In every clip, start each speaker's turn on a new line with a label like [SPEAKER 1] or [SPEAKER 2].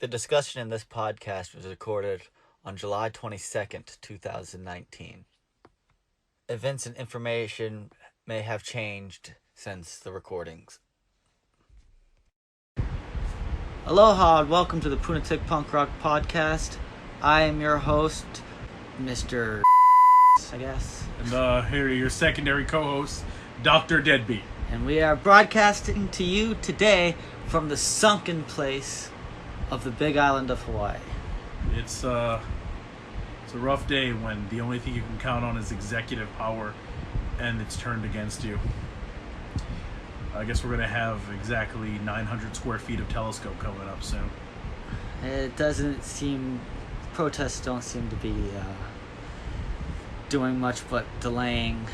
[SPEAKER 1] The discussion in this podcast was recorded on July 22nd, 2019. Events and information may have changed since the recordings. Aloha and welcome to the PUNAtic Punk Rock Podcast. I am your host, Mr. I guess.
[SPEAKER 2] And here are your secondary co-hosts, Dr. Deadbeat.
[SPEAKER 1] And we are broadcasting to you today from the sunken place of the big island of Hawaii.
[SPEAKER 2] It's a rough day when the only thing you can count on is executive power, and it's turned against you. I guess we're going to have exactly 900 square feet of telescope coming up soon.
[SPEAKER 1] It doesn't seem... Protests don't seem to be doing much but delaying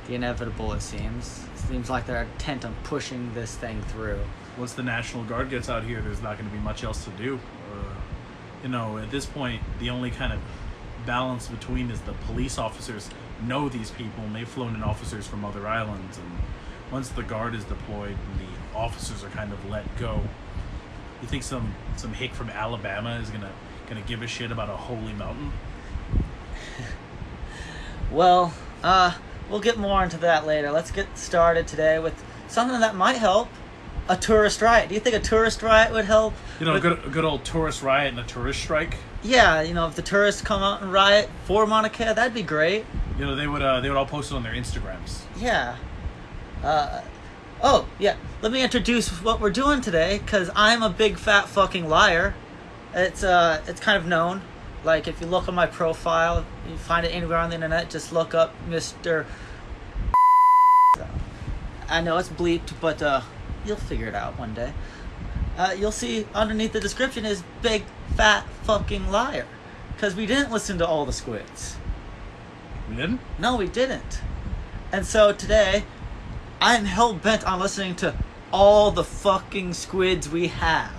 [SPEAKER 1] the inevitable, it seems. It seems like they're intent on pushing this thing through.
[SPEAKER 2] Once the National Guard gets out here, there's not going to be much else to do. At this point, the only kind of balance between is the police officers know these people, and they've flown in officers from other islands, and once the Guard is deployed, the officers are kind of let go. You think some hick from Alabama is gonna give a shit about a holy mountain?
[SPEAKER 1] Well, we'll get more into that later. Let's get started today with something that might help. A tourist riot. Do you think a tourist riot would help?
[SPEAKER 2] A good old tourist riot and a tourist strike?
[SPEAKER 1] Yeah, if the tourists come out and riot for Mauna Kea, that'd be great.
[SPEAKER 2] They would all post it on their Instagrams.
[SPEAKER 1] Yeah. Let me introduce what we're doing today, because I'm a big fat fucking liar. It's kind of known. Like, if you look on my profile, you find it anywhere on the internet, just look up Mr. I know it's bleeped, but you'll figure it out one day. You'll see underneath the description is big fat fucking liar, because we didn't listen to all the squids.
[SPEAKER 2] We didn't?
[SPEAKER 1] No, we didn't. And so today, I'm hell-bent on listening to all the fucking squids we have.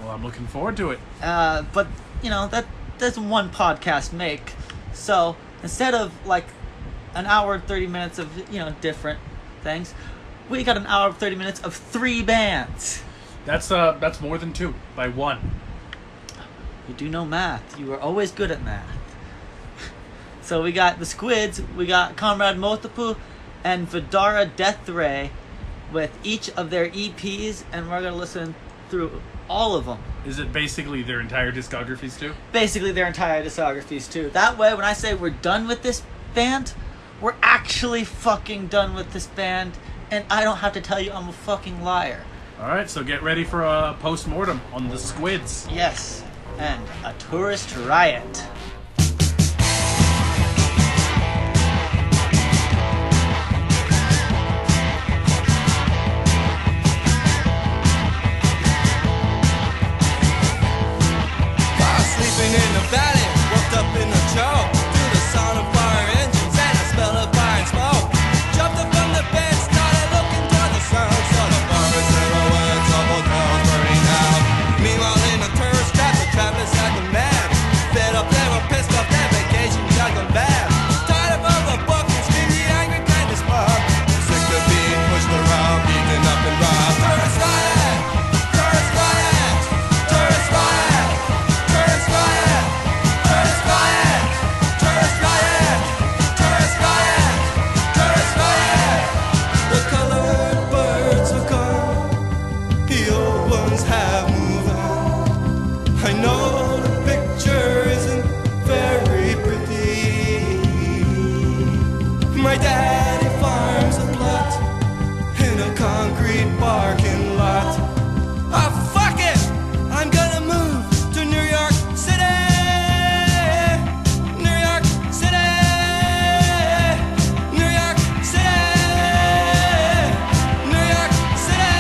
[SPEAKER 2] Well, I'm looking forward to it.
[SPEAKER 1] But, that doesn't one podcast make. So, instead of, an hour and 30 minutes of, different things, we got an hour and 30 minutes of 3 bands.
[SPEAKER 2] That's more than 2, by 1.
[SPEAKER 1] You do know math. You are always good at math. So we got the Squids, we got Comrade Motapu, and Vidara Death Ray with each of their EPs, and we're going to listen through all of them.
[SPEAKER 2] Is it basically their entire discographies too?
[SPEAKER 1] Basically their entire discographies too. That way, when I say we're done with this band, we're actually fucking done with this band, and I don't have to tell you I'm a fucking liar.
[SPEAKER 2] Alright, so get ready for a post-mortem on the Squids.
[SPEAKER 1] Yes, and a tourist riot.
[SPEAKER 3] In the valley, walked up in the choke to the sound of fire engines and the smell of fire and smoke. Jumped up from the bed, started looking toward the sound. Saw the fire silhouettes of hotels burning out. Meanwhile, in the tourist trap, the travelers had the mad. Fed up, they were pissed off, their vacation had gone bad. Tired of all the buckets, stingy, angry kind of smug. Sick of being pushed around, beaten up and robbed. Tourist riot! Tourist riot! Tourist riot! My daddy farms a plot in a concrete parking lot. Oh, fuck it! I'm gonna move to New York City! New York City! New York City! New York City!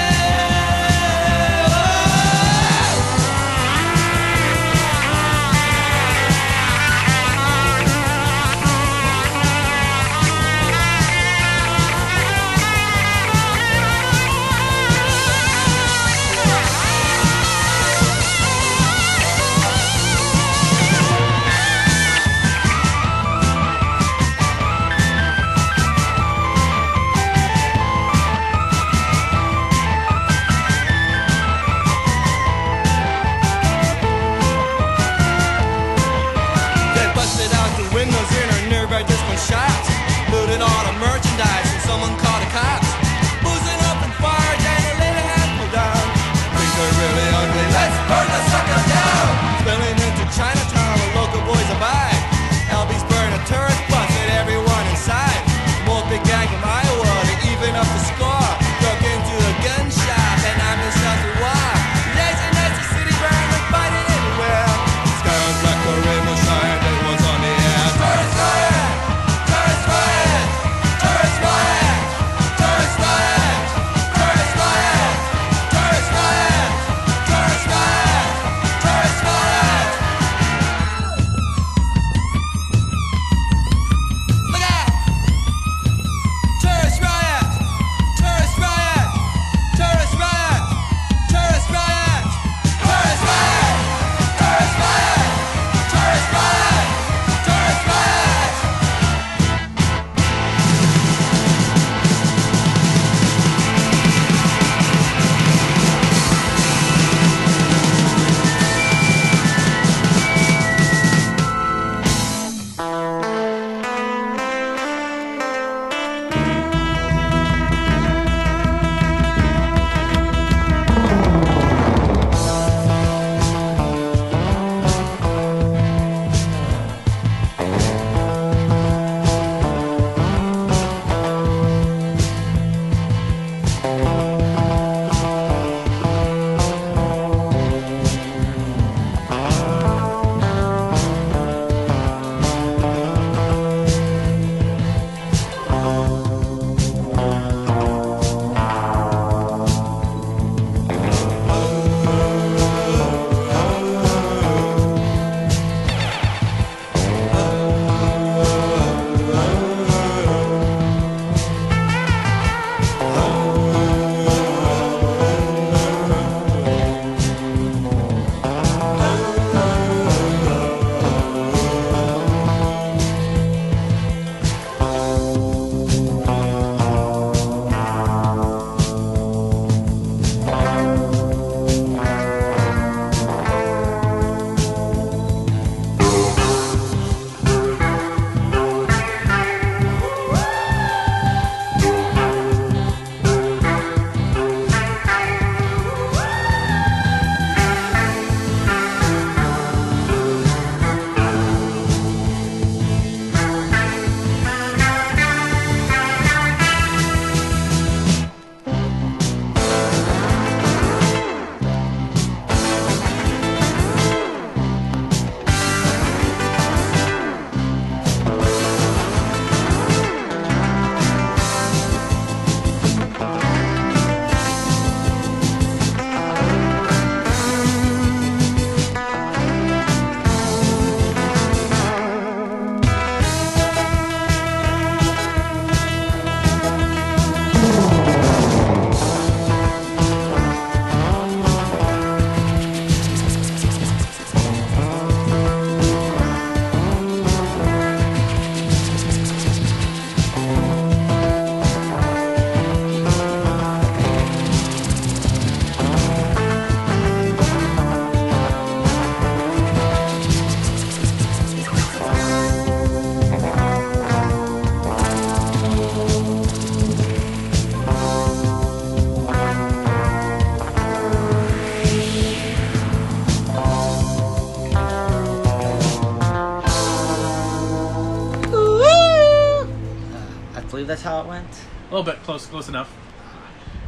[SPEAKER 1] that's how it went?
[SPEAKER 2] A little bit close enough.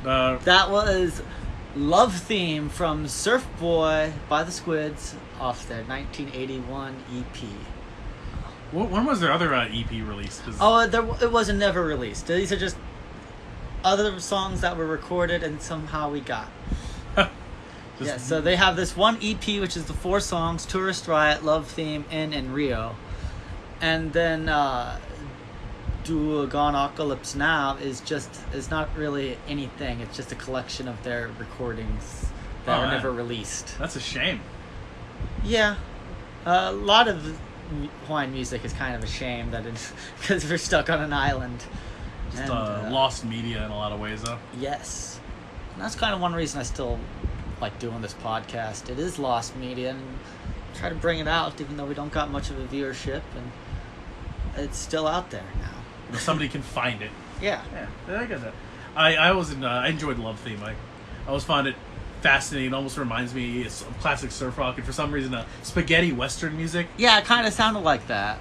[SPEAKER 1] That was Love Theme from Surf Boy by the Squids off their 1981 EP.
[SPEAKER 2] When was their other EP released?
[SPEAKER 1] It wasn't never released. These are just other songs that were recorded and somehow we got. Yeah, so they have this one EP, which is the 4 songs: Tourist Riot, Love Theme, In, and Rio. And then Duogonocalypse Now is not really anything. It's just a collection of their recordings that were never released.
[SPEAKER 2] That's a shame.
[SPEAKER 1] Yeah. A lot of Hawaiian music is kind of a shame that because we're stuck on an island.
[SPEAKER 2] Just lost media in a lot of ways, though.
[SPEAKER 1] Yes. And that's kind of one reason I still like doing this podcast. It is lost media, and try to bring it out even though we don't got much of a viewership, and it's still out there now.
[SPEAKER 2] Somebody can find it.
[SPEAKER 1] Yeah.
[SPEAKER 2] I get that. I enjoyed Love Theme. I always found it fascinating. It almost reminds me of classic surf rock, and for some reason spaghetti western music.
[SPEAKER 1] Yeah, it kind of sounded like that.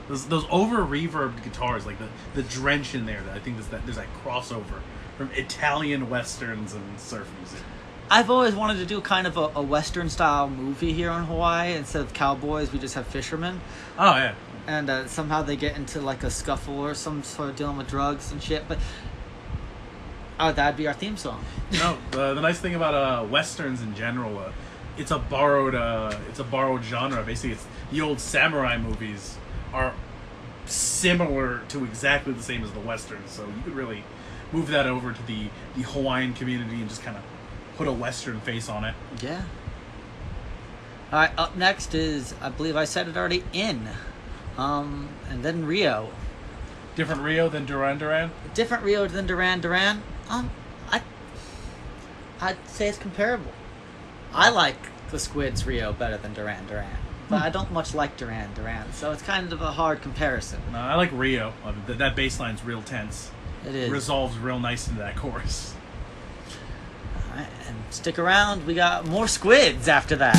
[SPEAKER 2] Those over reverbed guitars, like the drench in there. That I think there's that crossover from Italian westerns and surf music.
[SPEAKER 1] I've always wanted to do kind of a western style movie here in Hawaii. Instead of cowboys, we just have fishermen.
[SPEAKER 2] Oh yeah.
[SPEAKER 1] And somehow they get into like a scuffle or some sort of dealing with drugs and shit. But that'd be our theme song.
[SPEAKER 2] No, the nice thing about westerns in general, it's a borrowed genre. Basically, it's the old samurai movies are similar to exactly the same as the westerns. So you could really move that over to the Hawaiian community and just kind of put a western face on it.
[SPEAKER 1] Yeah. All right, up next is, I believe I said it already, In. And then Rio.
[SPEAKER 2] Different Rio than Duran Duran?
[SPEAKER 1] Different Rio than Duran Duran. I'd say it's comparable. I like the Squids Rio better than Duran Duran. But I don't much like Duran Duran, so it's kind of a hard comparison.
[SPEAKER 2] No, I like Rio. That bass line's real tense.
[SPEAKER 1] It is.
[SPEAKER 2] Resolves real nice into that chorus.
[SPEAKER 1] All right, and stick around. We got more Squids after that.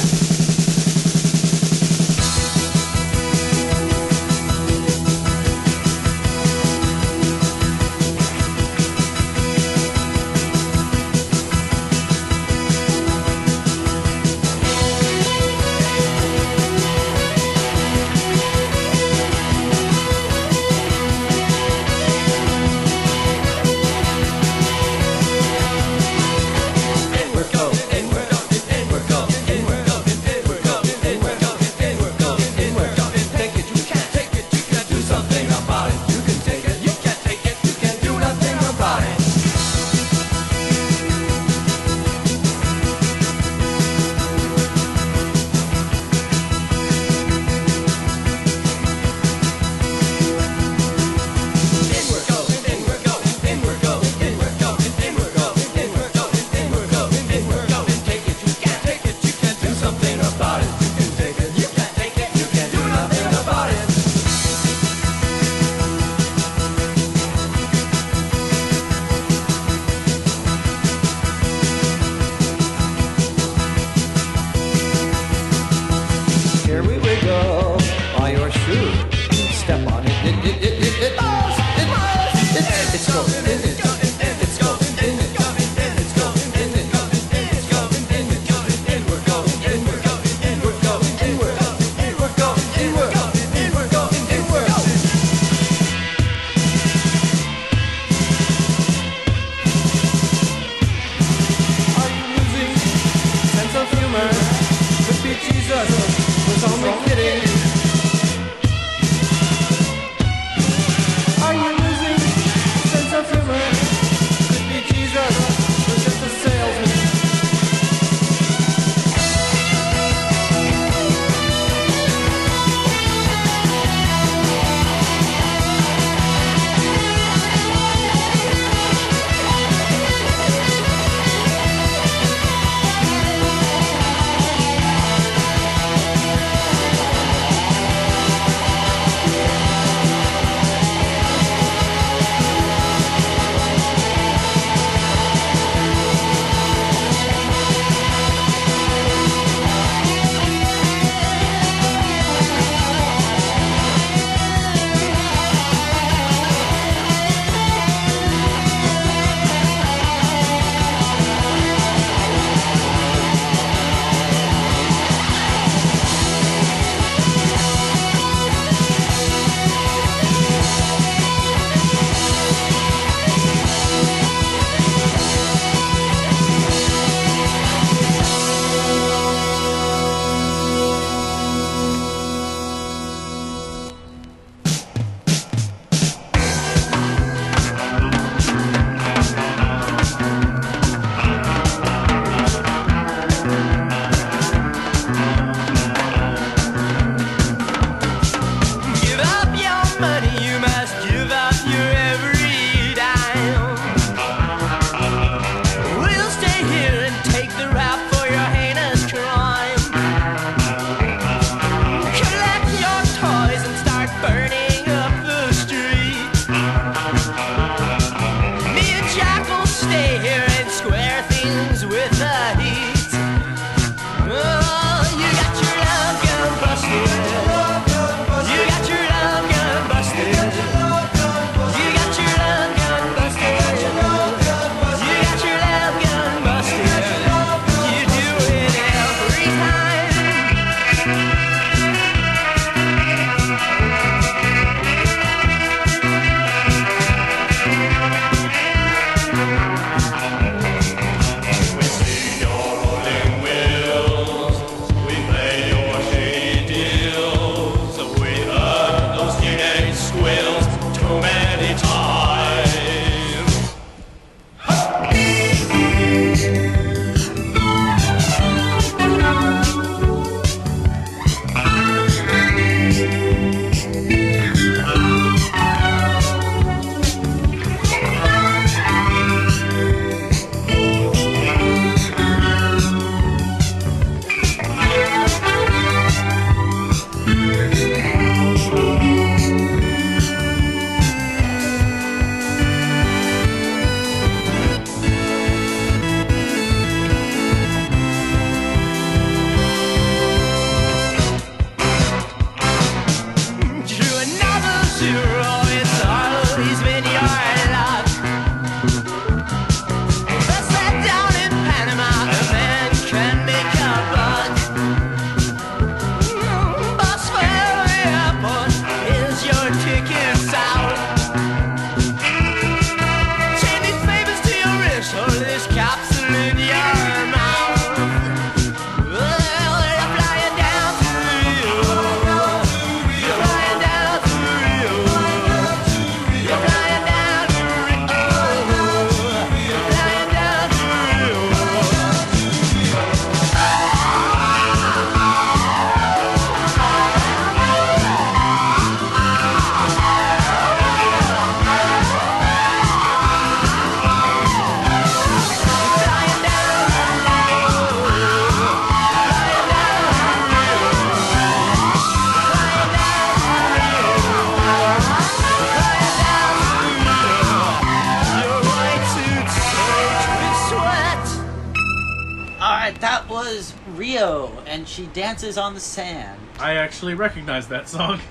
[SPEAKER 1] was Rio, and she dances on the sand.
[SPEAKER 2] I actually recognize that song.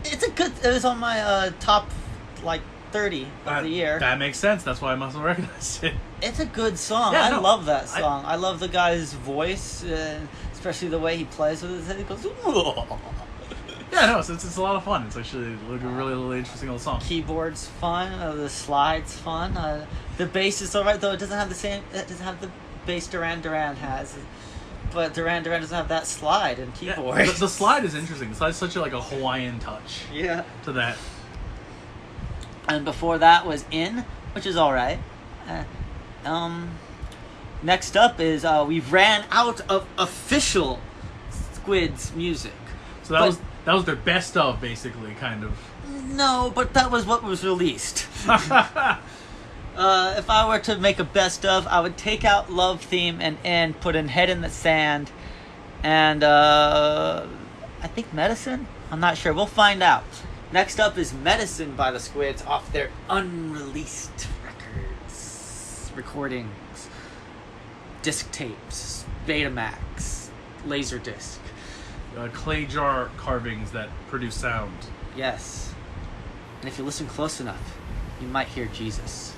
[SPEAKER 1] It's a good. It was on my top, 30 of the year.
[SPEAKER 2] That makes sense. That's why I must have recognized it.
[SPEAKER 1] It's a good song.
[SPEAKER 2] Yeah,
[SPEAKER 1] I
[SPEAKER 2] no,
[SPEAKER 1] love that song. I love the guy's voice, especially the way he plays with his head. He goes,
[SPEAKER 2] Yeah, no, it's a lot of fun. It's actually a really interesting little song.
[SPEAKER 1] Keyboard's fun. The slide's fun. The bass is alright, though it doesn't have the same. It doesn't have the bass Duran Duran has. But Duran Duran doesn't have that slide and keyboard.
[SPEAKER 2] Yeah, the slide is interesting. The slide is such a Hawaiian touch.
[SPEAKER 1] Yeah.
[SPEAKER 2] To that.
[SPEAKER 1] And before that was In, which is alright. Next up is we ran out of official Squid's music.
[SPEAKER 2] So that was their best of, basically, kind of.
[SPEAKER 1] No, but that was what was released. If I were to make a best of, I would take out Love Theme and put in Head in the Sand, and I think Medicine. I'm not sure. We'll find out. Next up is Medicine by the Squids off their unreleased recordings, disc tapes, Betamax, Laserdisc.
[SPEAKER 2] Clay jar carvings that produce sound.
[SPEAKER 1] Yes. And if you listen close enough, you might hear Jesus.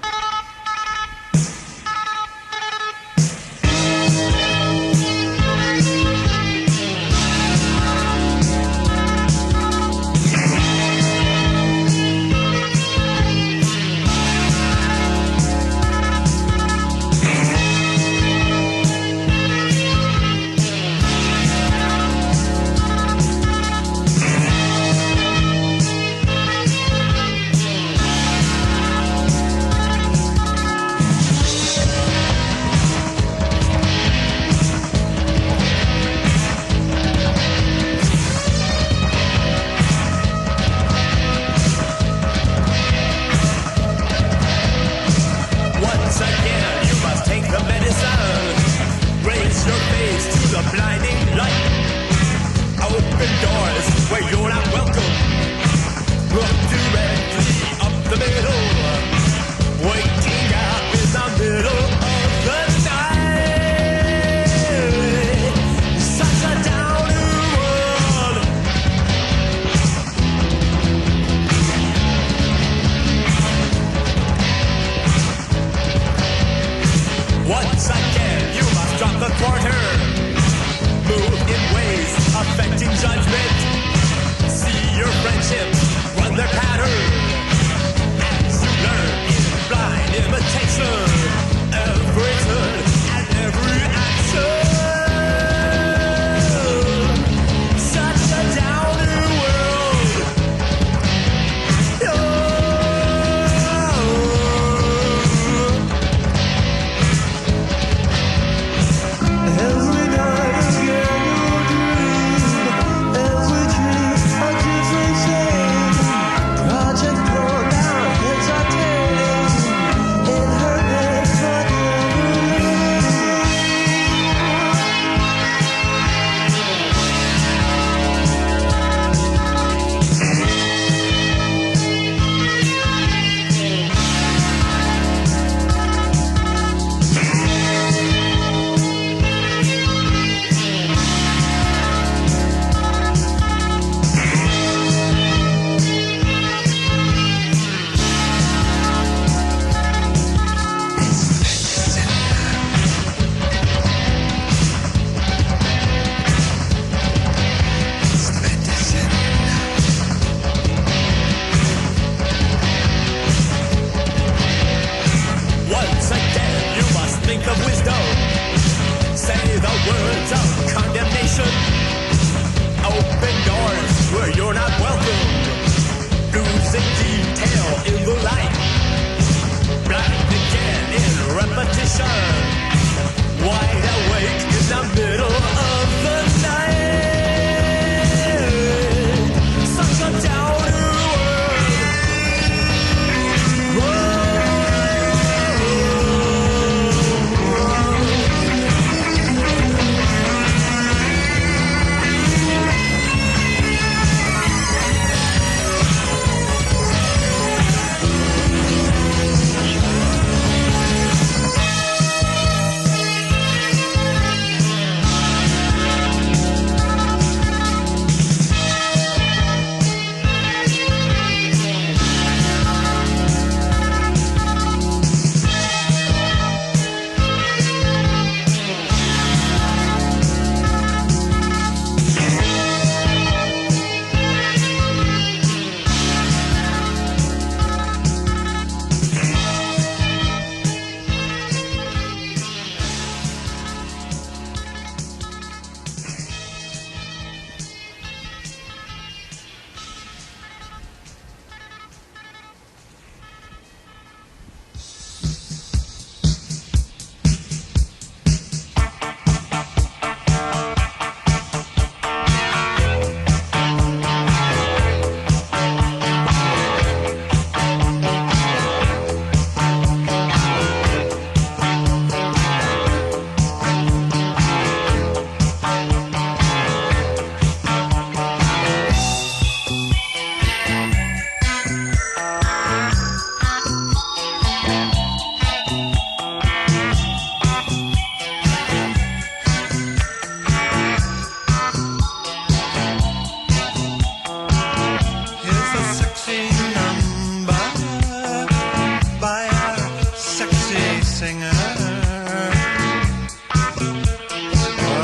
[SPEAKER 3] singer.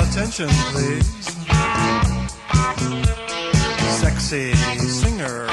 [SPEAKER 3] Attention, please. Sexy singer.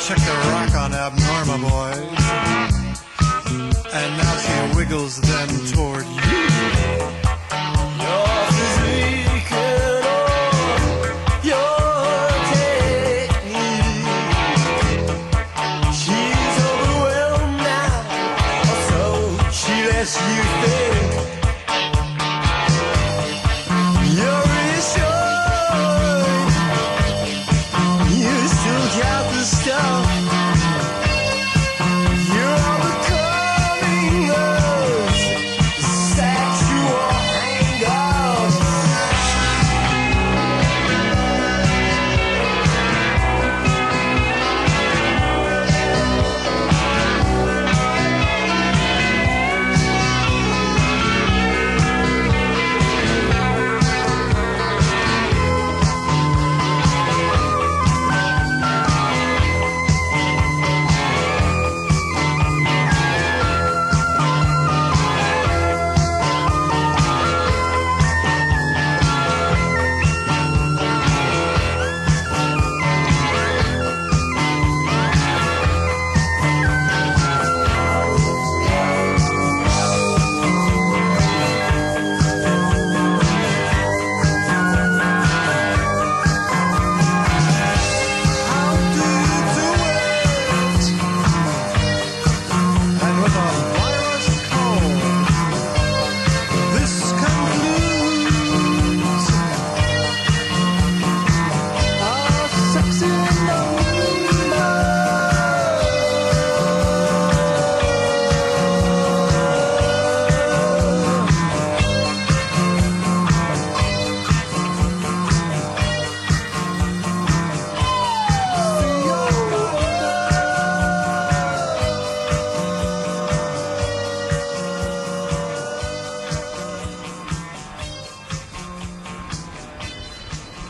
[SPEAKER 3] Check the rock on Abnorma, boys. And now she wiggles them toward you. Your physique and all your technique. She's overwhelmed now, or so she lets you think. You're reassured. You still got the stuff. You're overcoming those sexual hang-ups. How do you do it? And with a virus cold, this concludes our sexy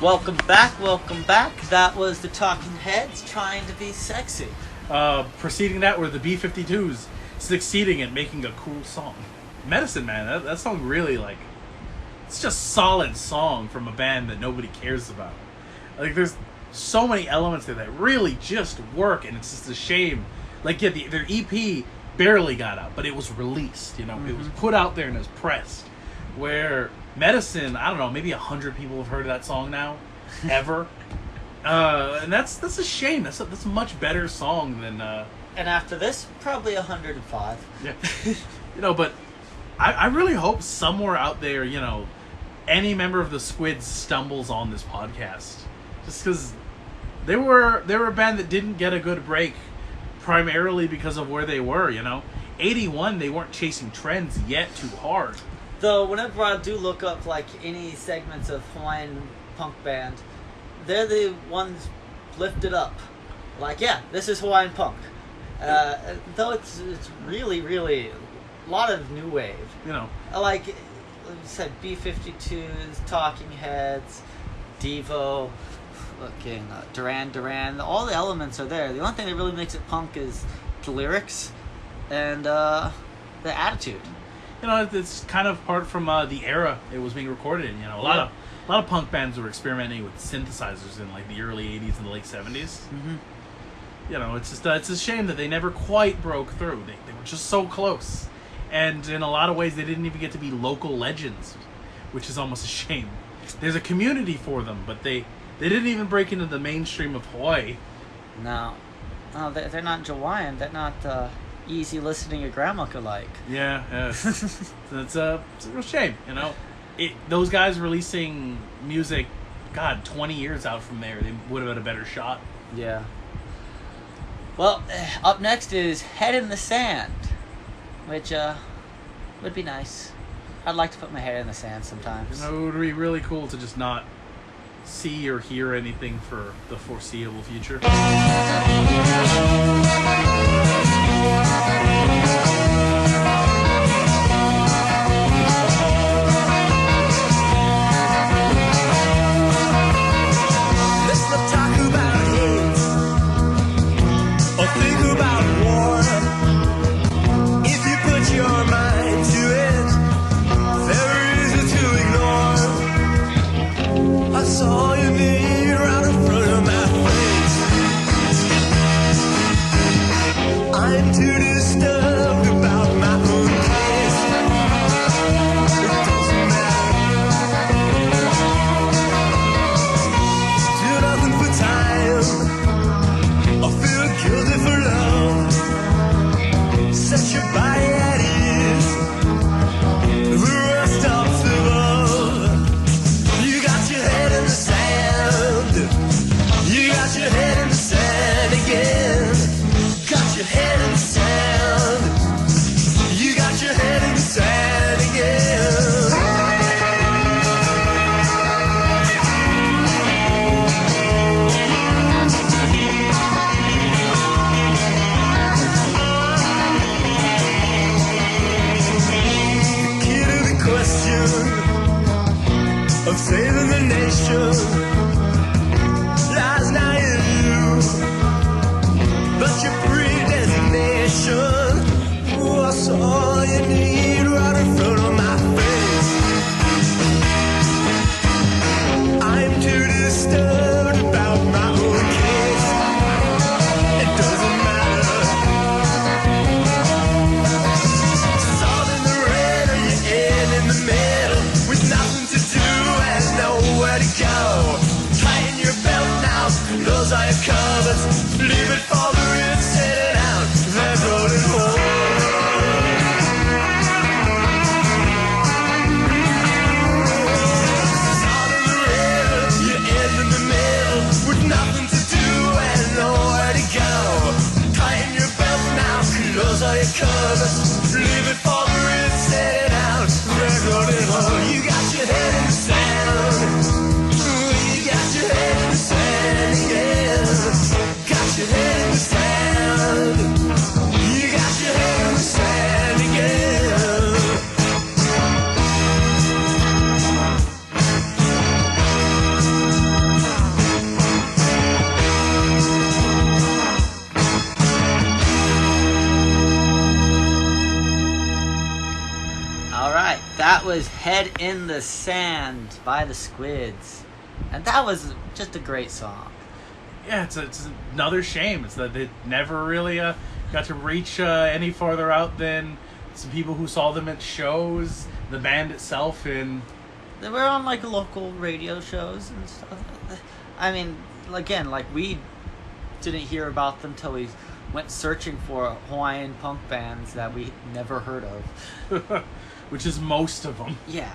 [SPEAKER 1] Welcome back, welcome back. That was the Talking Heads trying to be sexy.
[SPEAKER 2] Preceding that were the B-52s succeeding at making a cool song. Medicine Man, that song really, like, it's just solid song from a band that nobody cares about. Like, there's so many elements there that really just work, and it's just a shame. Like, yeah, their EP barely got out, but it was released, you know? It was put out there and it was pressed. Where Medicine, I don't know, maybe 100 people have heard of that song now, ever. And that's a shame. That's a much better song than...
[SPEAKER 1] And after this, probably 105.
[SPEAKER 2] Yeah. You know, but I really hope somewhere out there, you know, any member of the Squids stumbles on this podcast. Just because they were a band that didn't get a good break, primarily because of where they were, you know. 81, they weren't chasing trends yet too hard.
[SPEAKER 1] Though, whenever I do look up, like, any segments of Hawaiian punk band, they're the ones lifted up. Like, yeah, this is Hawaiian punk. Though it's really, really a lot of new wave.
[SPEAKER 2] You know.
[SPEAKER 1] Like you said, B-52s, Talking Heads, Devo, fucking Duran Duran. All the elements are there. The only thing that really makes it punk is the lyrics and the attitude.
[SPEAKER 2] You know, it's kind of part from the era it was being recorded in. You know, a lot of punk bands were experimenting with synthesizers in like the early '80s and the late '70s.
[SPEAKER 1] Mm-hmm.
[SPEAKER 2] You know, it's just it's a shame that they never quite broke through. They were just so close, and in a lot of ways, they didn't even get to be local legends, which is almost a shame. There's a community for them, but they didn't even break into the mainstream of Hawaii.
[SPEAKER 1] No, they're not Hawaiian. They're not easy listening your grandma could like.
[SPEAKER 2] Yeah. It's a real shame, you know. Those guys releasing music, God, 20 years out from there, they would have had a better shot.
[SPEAKER 1] Yeah. Well, up next is Head in the Sand, which would be nice. I'd like to put my head in the sand sometimes.
[SPEAKER 2] It would be really cool to just not see or hear anything for the foreseeable future.
[SPEAKER 3] Let's not talk about hate or think about war. If you put your mind to it, there is to ignore. That's all you need right in front of my face. I'm too disturbed about my own case. It doesn't matter. Do nothing for time. I feel guilty for love. Set your body at ease. The rest of above. You got your head in the sand. You got your head in the sand again. Got your head in the sand. You got your head in the sand again. Key to the question of saving the nation lies now in you. But your predesignation was all you need right in front of my face. I'm too disturbed about my own case. It doesn't matter. Salt in the red or you end in the middle with nothing to do and nowhere to go. Tighten your belt now, those are your covers. Leave it for the rich, set it out. They're going home. Salt in the red, you end in the middle with nothing to do and nowhere to go. Tighten your belt now, close all your covers. Leave it for the rich, set it out. They're going home. You got your head in the sand. You got your head in the sand again. Got your head in the sand. You got your head in the sand again.
[SPEAKER 1] All right, that was "Head in the Sand" by the Squids, and that was just a great song.
[SPEAKER 2] Yeah, it's another shame. It's that they never really got to reach any farther out than some people who saw them at shows, the band itself, and
[SPEAKER 1] They were on like local radio shows and stuff. I mean, again, like we didn't hear about them till we went searching for Hawaiian punk bands that we never heard of.
[SPEAKER 2] which is most of them.
[SPEAKER 1] Yeah.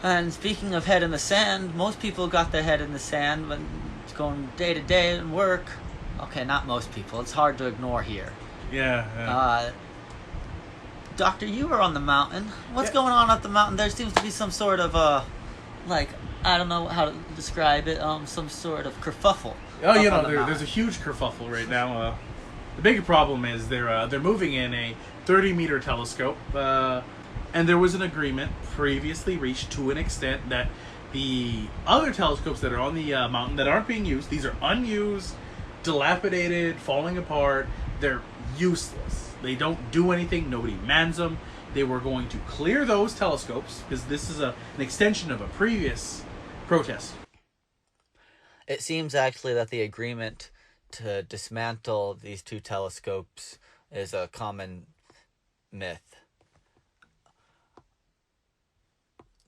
[SPEAKER 1] And speaking of head in the sand, most people got their head in the sand when it's going day to day and work. Okay, not most people. It's hard to ignore here.
[SPEAKER 2] Yeah.
[SPEAKER 1] Doctor, you were on the mountain. What's
[SPEAKER 2] Yeah.
[SPEAKER 1] going on at the mountain? There seems to be some sort of like, I don't know how to describe it. Some sort of kerfuffle.
[SPEAKER 2] Oh, you
[SPEAKER 1] up
[SPEAKER 2] know,
[SPEAKER 1] on the
[SPEAKER 2] there's a huge kerfuffle right now. The bigger problem is they're moving in a 30-meter telescope, and there was an agreement previously reached to an extent that the other telescopes that are on the mountain that aren't being used, these are unused, dilapidated, falling apart, they're useless. They don't do anything, nobody mans them. They were going to clear those telescopes, because this is an extension of a previous protest.
[SPEAKER 1] It seems actually that the agreement to dismantle these two telescopes is a common myth.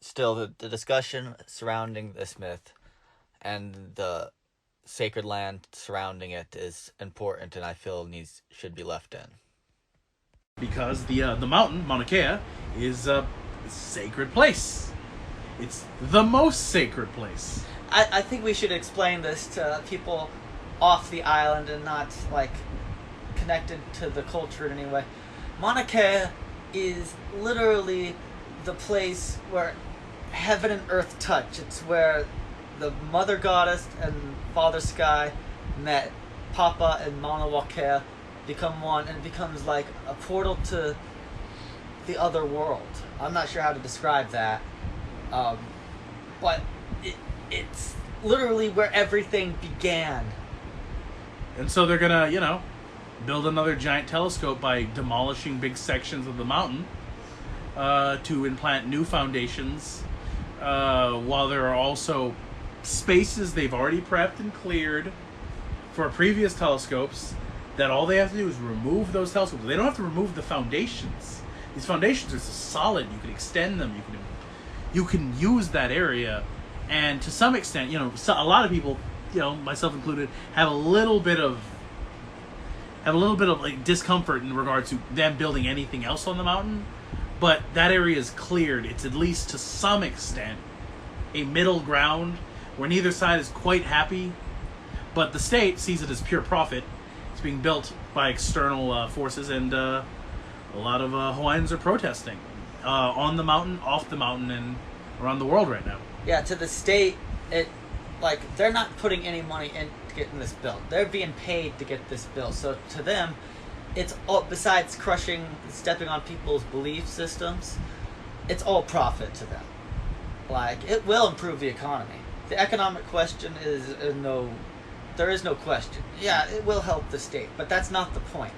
[SPEAKER 1] Still, the discussion surrounding this myth and the sacred land surrounding it is important, and I feel should be left in.
[SPEAKER 2] Because the mountain, Mauna Kea, is a sacred place. It's the most sacred place.
[SPEAKER 1] I think we should explain this to people off the island and not, like, connected to the culture in any way. Mauna Kea is literally the place where heaven and earth touch. It's where the Mother Goddess and Father Sky met. Papa and Mauna Wakea become one, and it becomes like a portal to the other world. I'm not sure how to describe that, but it's literally where everything began.
[SPEAKER 2] And so they're gonna, build another giant telescope by demolishing big sections of the mountain to implant new foundations, while there are also spaces they've already prepped and cleared for previous telescopes that all they have to do is remove those telescopes. They don't have to remove the foundations. These foundations are so solid, you can extend them, you can use that area, and to some extent, a lot of people, myself included, have a little bit of like discomfort in regard to them building anything else on the mountain, but that area is cleared. It's at least to some extent a middle ground where neither side is quite happy, but the state sees it as pure profit. It's being built by external forces, and a lot of Hawaiians are protesting on the mountain, off the mountain, and around the world right now.
[SPEAKER 1] Yeah, to the state, they're not putting any money into getting this built. They're being paid to get this built. So to them, it's all, besides stepping on people's belief systems, it's all profit to them. It will improve the economy. The economic question is there is no question. Yeah, it will help the state, but that's not the point.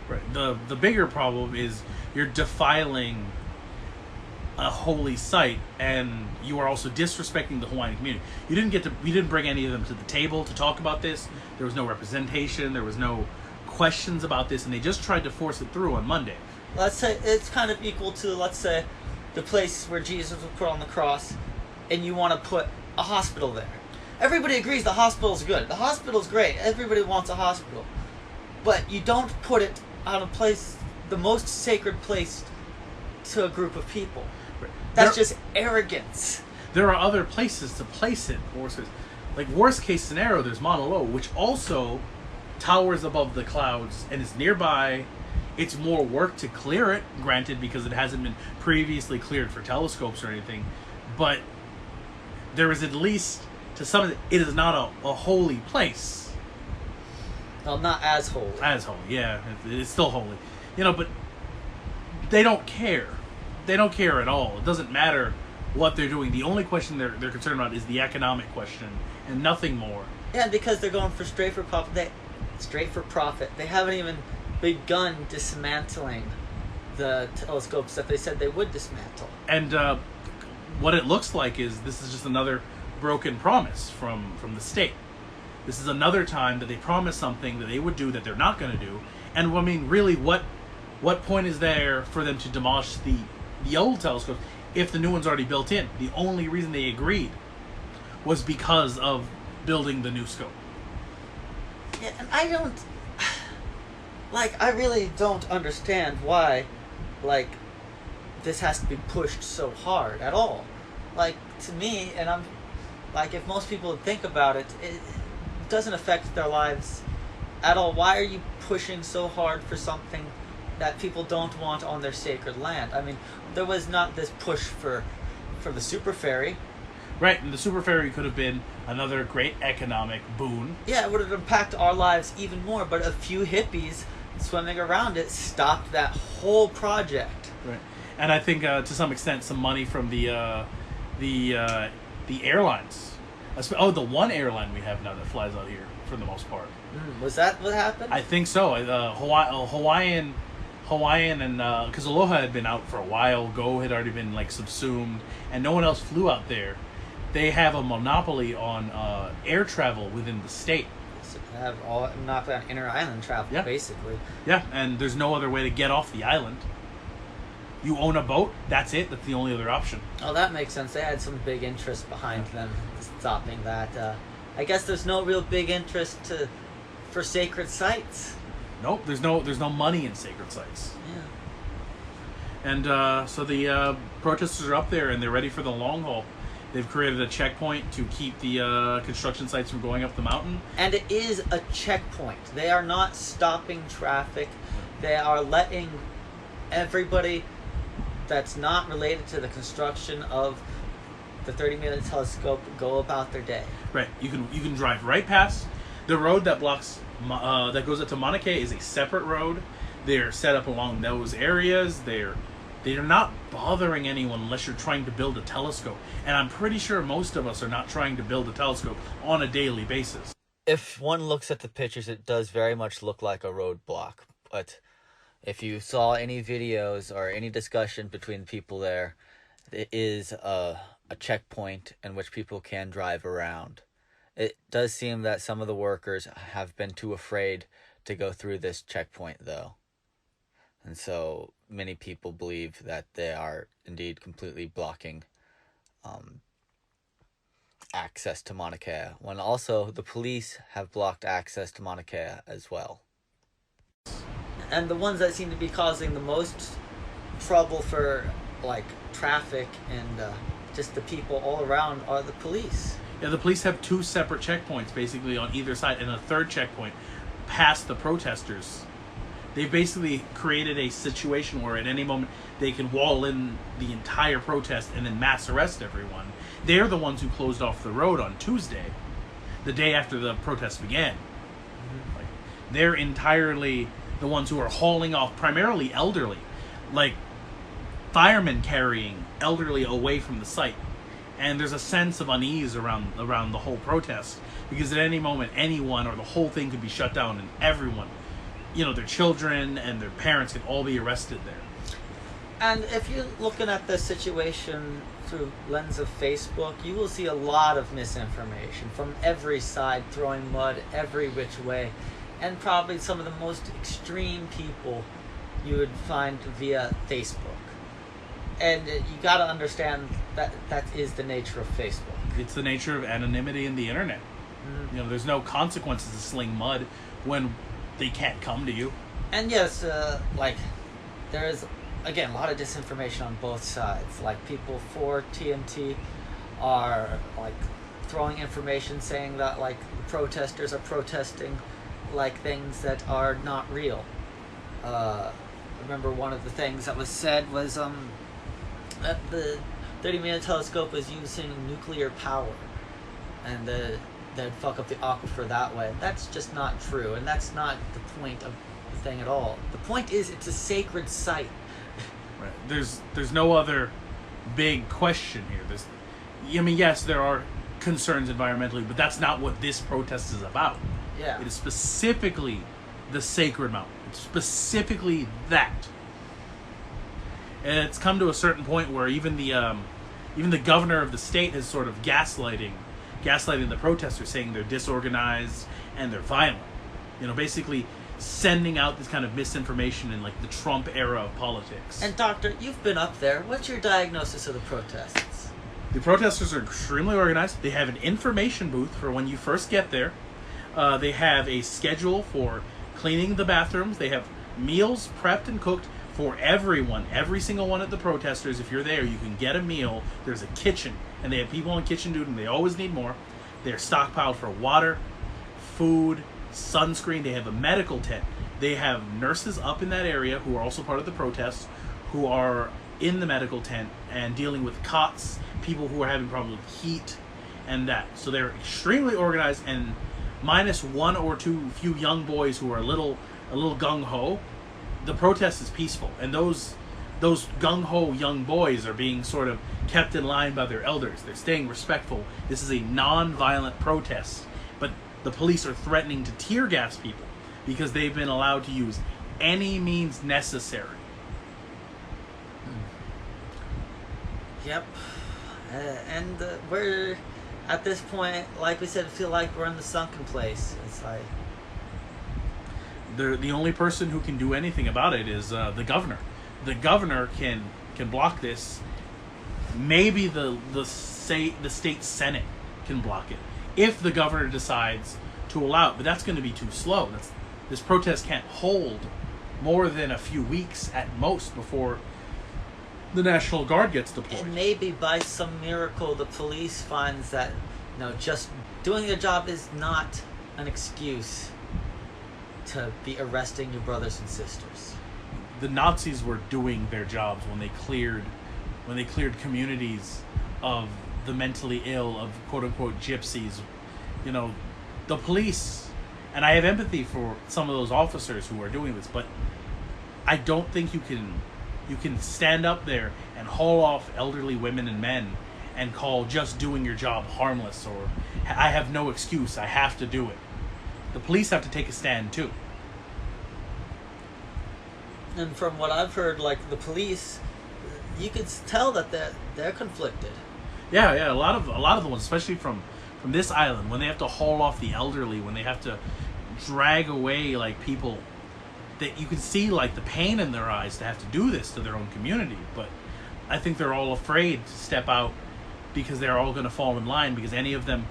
[SPEAKER 2] Right. The bigger problem is you're defiling a holy site, and you are also disrespecting the Hawaiian community. You didn't bring any of them to the table to talk about this. There was no representation. There was no questions about this, and they just tried to force it through on Monday.
[SPEAKER 1] Let's say it's kind of equal to, let's say, the place where Jesus was put on the cross, and you want to put a hospital there. Everybody agrees the hospital's good. The hospital's great. Everybody wants a hospital. But you don't put it on a place, the most sacred place to a group of people. That's just arrogance.
[SPEAKER 2] There are other places to place it. Worst case scenario, there's Mauna Loa, which also towers above the clouds and is nearby. It's more work to clear it, granted, because it hasn't been previously cleared for telescopes or anything. But there is at least, to some, it is not a holy place.
[SPEAKER 1] Well, not as holy.
[SPEAKER 2] As holy, yeah. It's still holy. But they don't care. They don't care at all. It doesn't matter what they're doing. The only question they're concerned about is the economic question and nothing more.
[SPEAKER 1] Yeah, because they're going for straight for profit. They haven't even begun dismantling the telescopes that they said they would dismantle.
[SPEAKER 2] And what it looks like is this is just another broken promise from the state. This is another time that they promised something that they would do that they're not going to do. And I mean, really, what point is there for them to demolish the old telescopes if the new one's already built in? The only reason they agreed was because of building the new scope.
[SPEAKER 1] Yeah, and I really don't understand why, this has to be pushed so hard at all. To me, and I'm, if most people think about it, it doesn't affect their lives at all. Why are you pushing so hard for something that people don't want on their sacred land? I mean, there was not this push for the super ferry.
[SPEAKER 2] Right, and the super ferry could have been another great economic boon.
[SPEAKER 1] Yeah, it would have impacted our lives even more, but a few hippies swimming around it stopped that whole project.
[SPEAKER 2] Right, and I think to some extent some money from the airlines. The one airline we have now that flies out here for the most part.
[SPEAKER 1] Was that what happened?
[SPEAKER 2] I think so. Hawaiian and because Aloha had been out for a while, Go had already been subsumed, and no one else flew out there. They have a monopoly on air travel within the state.
[SPEAKER 1] So they have all monopoly on inter-island travel, basically.
[SPEAKER 2] Yeah, and there's no other way to get off the island. You own a boat, that's it. That's the only other option.
[SPEAKER 1] Oh, that makes sense. They had some big interest behind them stopping that. I guess there's no real big interest for sacred sites.
[SPEAKER 2] Nope, there's no money in sacred sites.
[SPEAKER 1] Yeah.
[SPEAKER 2] And so the protesters are up there and they're ready for the long haul. They've created a checkpoint to keep the construction sites from going up the mountain.
[SPEAKER 1] And it is a checkpoint. They are not stopping traffic. They are letting everybody that's not related to the construction of the 30-minute telescope go about their day.
[SPEAKER 2] Right. You can drive right past the road that blocks that goes up to Mauna Kea is a separate road. They're set up along those areas. They're not bothering anyone unless you're trying to build a telescope. And I'm pretty sure most of us are not trying to build a telescope on a daily basis.
[SPEAKER 1] If one looks at the pictures, it does very much look like a roadblock. But if you saw any videos or any discussion between people there, it is a checkpoint in which people can drive around. It does seem that some of the workers have been too afraid to go through this checkpoint, though. And so many people believe that they are indeed completely blocking access to Mauna Kea, when also the police have blocked access to Mauna Kea as well. And the ones that seem to be causing the most trouble for like traffic and just the people all around are the police.
[SPEAKER 2] Yeah, the police have two separate checkpoints basically on either side, and a third checkpoint past the protesters. They've basically created a situation where at any moment they can wall in the entire protest and then mass arrest everyone. They're the ones who closed off the road on Tuesday, the day after the protest began. Like, they're entirely the ones who are hauling off primarily elderly, like firemen carrying elderly away from the site. And there's a sense of unease around the whole protest, because at any moment anyone or the whole thing could be shut down, and everyone, their children and their parents can all be arrested there.
[SPEAKER 1] And if you're looking at the situation through lens of Facebook, you will see a lot of misinformation from every side, throwing mud every which way, and probably some of the most extreme people you would find via Facebook. And you got to understand that is the nature of Facebook.
[SPEAKER 2] It's the nature of anonymity in the internet.
[SPEAKER 1] Mm-hmm.
[SPEAKER 2] There's no consequences to sling mud when they can't come to you.
[SPEAKER 1] And yes, there is, again, a lot of disinformation on both sides. Like, people for TNT are throwing information saying that the protesters are protesting things that are not real. I remember one of the things that was said was that the 30-minute telescope was using nuclear power, and they'd fuck up the aquifer that way. That's just not true, and that's not the point of the thing at all. The point is, it's a sacred site.
[SPEAKER 2] Right. There's no other big question here. Yes, there are concerns environmentally, but that's not what this protest is about.
[SPEAKER 1] Yeah.
[SPEAKER 2] It is specifically the sacred mountain. It's specifically that. And it's come to a certain point where even the governor of the state is sort of gaslighting the protesters, saying they're disorganized and they're violent. Basically sending out this kind of misinformation in the Trump era of politics.
[SPEAKER 1] And Doctor, you've been up there. What's your diagnosis of the protests?
[SPEAKER 2] The protesters are extremely organized. They have an information booth for when you first get there. They have a schedule for cleaning the bathrooms. They have meals prepped and cooked for everyone, every single one of the protesters. If you're there, you can get a meal. There's a kitchen, and they have people on kitchen duty, and they always need more. They're stockpiled for water, food, sunscreen. They have a medical tent. They have nurses up in that area who are also part of the protests, who are in the medical tent and dealing with cots, people who are having problems with heat and that. So they're extremely organized, and minus one or two few young boys who are a little gung-ho, the protest is peaceful, and those gung-ho young boys are being sort of kept in line by their elders. They're staying respectful. This is a non-violent protest, but the police are threatening to tear gas people because they've been allowed to use any means necessary.
[SPEAKER 1] Yep. And we're at this point, like we said, feel like we're in the sunken place. It's like
[SPEAKER 2] the only person who can do anything about it is the governor. The governor can block this. Maybe the state senate can block it if the governor decides to allow it, but that's going to be too slow. This protest can't hold more than a few weeks at most before the National Guard gets deployed.
[SPEAKER 1] And maybe by some miracle the police finds that just doing their job is not an excuse to be arresting your brothers and sisters.
[SPEAKER 2] the Nazis were doing their jobs when they cleared communities of the mentally ill, of quote unquote gypsies. You know, the police, and I have empathy for some of those officers who are doing this, but I don't think you can stand up there and haul off elderly women and men and call just doing your job harmless, or I have no excuse, I have to do it. The police have to take a stand too.
[SPEAKER 1] And from what I've heard, like the police, you could tell that they're conflicted.
[SPEAKER 2] Yeah, a lot of the ones, especially from this island, when they have to haul off the elderly, when they have to drag away like people, that you can see like the pain in their eyes to have to do this to their own community. But I think they're all afraid to step out because they're all going to fall in line, because any of them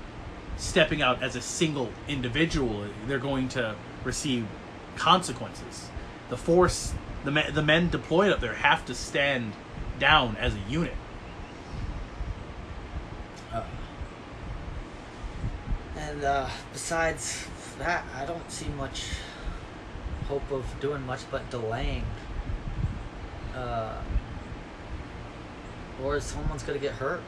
[SPEAKER 2] stepping out as a single individual, they're going to receive consequences. The force, the men deployed up there have to stand down as a unit.
[SPEAKER 1] And besides that, I don't see much hope of doing much but delaying. Or someone's going to get hurt.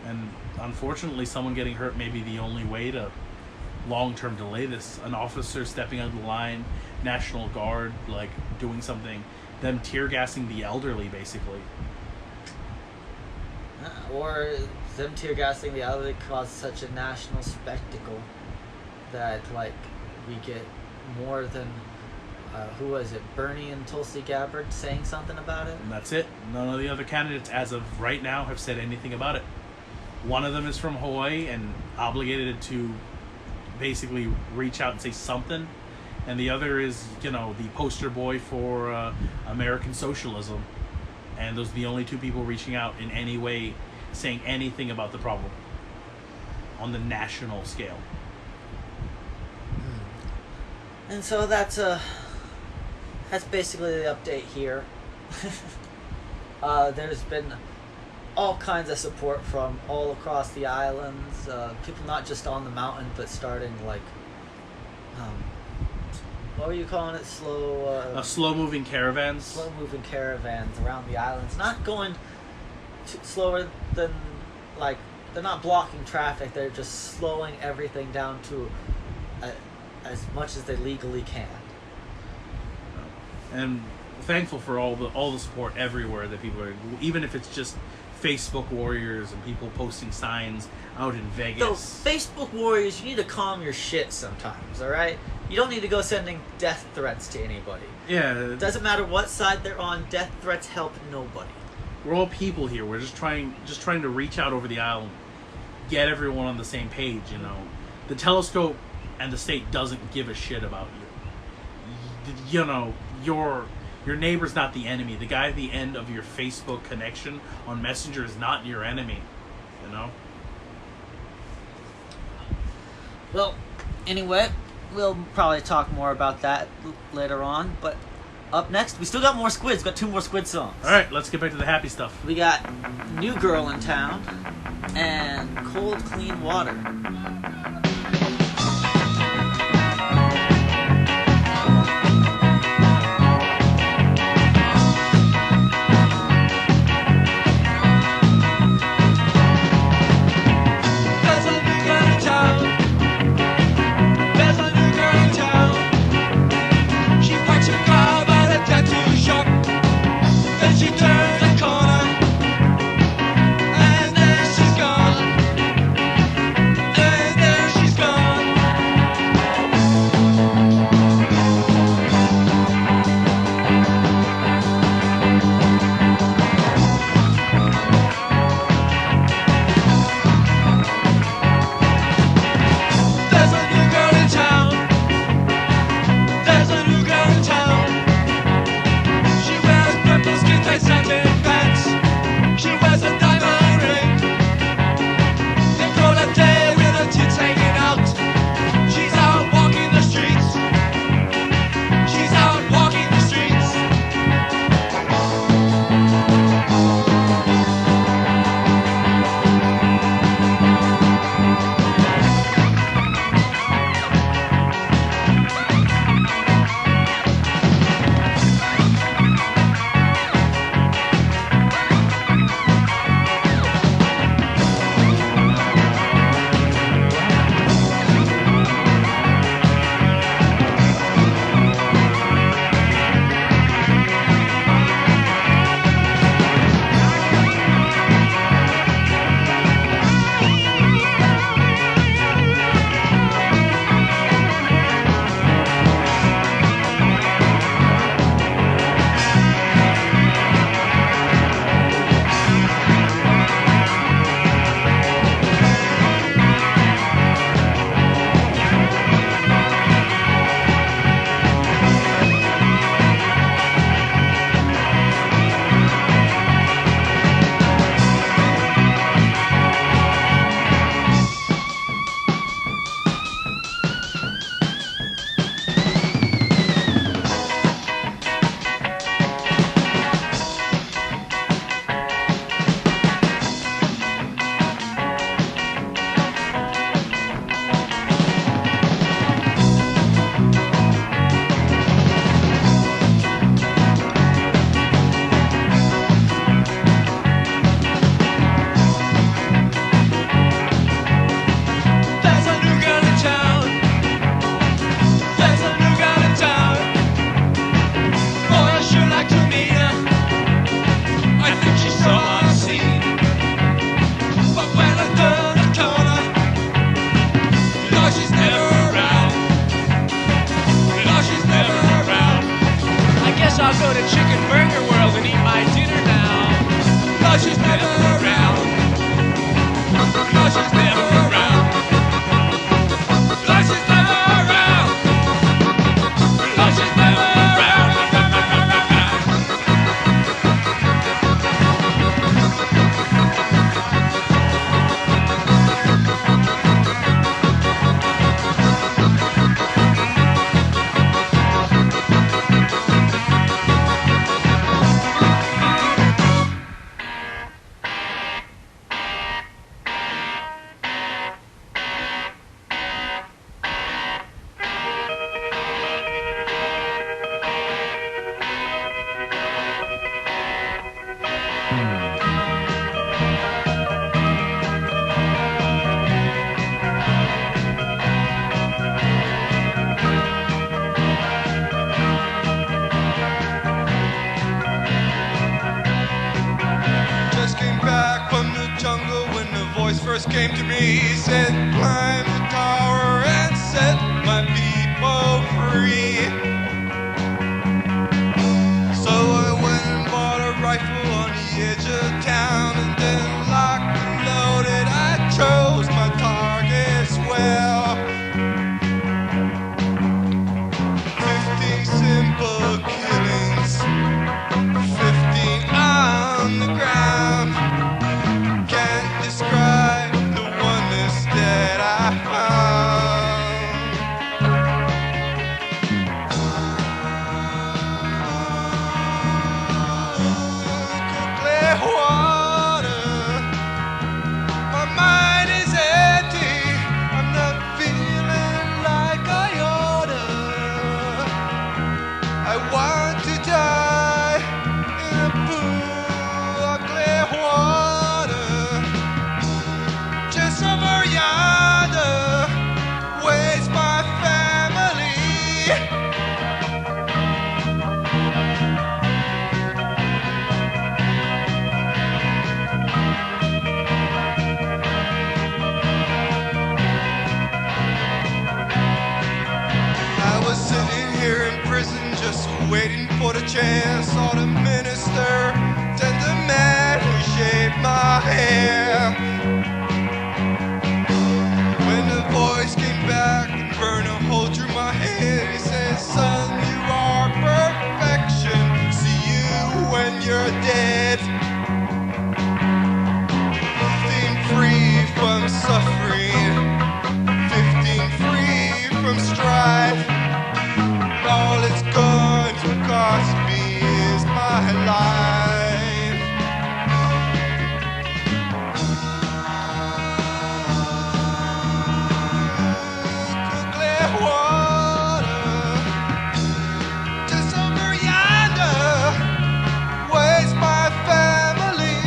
[SPEAKER 2] And unfortunately, someone getting hurt may be the only way to long-term delay this. An officer stepping out of the line, National Guard, like doing something, them tear gassing the elderly, basically.
[SPEAKER 1] Or them tear gassing the elderly caused such a national spectacle that like we get more than who was it, Bernie and Tulsi Gabbard saying something about it.
[SPEAKER 2] And that's it. None of the other candidates as of right now have said anything about it. One of them is from Hawaii and obligated to basically reach out and say something, and the other is, you know, the poster boy for American socialism, and those are the only two people reaching out in any way, saying anything about the problem on the national scale.
[SPEAKER 1] And so that's basically the update here. There's been all kinds of support from all across the islands. People not just on the mountain, but starting like, what were you calling it?
[SPEAKER 2] Slow-moving caravans.
[SPEAKER 1] Slow-moving caravans around the islands. Not going slower than, like, they're not blocking traffic. They're just slowing everything down to as much as they legally can.
[SPEAKER 2] And thankful for all the support everywhere that people are, even if it's just Facebook warriors and people posting signs out in Vegas.
[SPEAKER 1] So, Facebook warriors, you need to calm your shit sometimes, alright? You don't need to go sending death threats to anybody.
[SPEAKER 2] Yeah.
[SPEAKER 1] It doesn't matter what side they're on, death threats help nobody.
[SPEAKER 2] We're all people here. We're just trying to reach out over the island, get everyone on the same page, you know. The telescope and the state doesn't give a shit about you. You know, your neighbor's not the enemy. The guy at the end of your Facebook connection on Messenger is not your enemy, you know?
[SPEAKER 1] Well, anyway, we'll probably talk more about that later on, but up next, we still got more squids. Got 2 more squid songs.
[SPEAKER 2] Alright, let's get back to the happy stuff.
[SPEAKER 1] We got New Girl in Town and Cold Clean Water.
[SPEAKER 3] And then she's gone. And then came to me, said, climb the tower and set my people free. So I went and bought a rifle on the edge of town, and then locked and loaded. I chose my targets well. 15 simple killings, 15 on the ground. Can't describe the oneness that I found. Clear water, my mind is empty. I'm not feeling like I oughta. I want to die in a pool of clear water. Just over yonder waits my family. I was sitting here in prison just waiting for the chance. Saw the minister, then the man who shaved my hair. When the voice came back and burned a hole through my head, he said, son, you are perfection. See you when you're dead. 15 free from suffering, 15 free from strife. All it's going to cost me is my life. Clear water, just over yonder waits my family.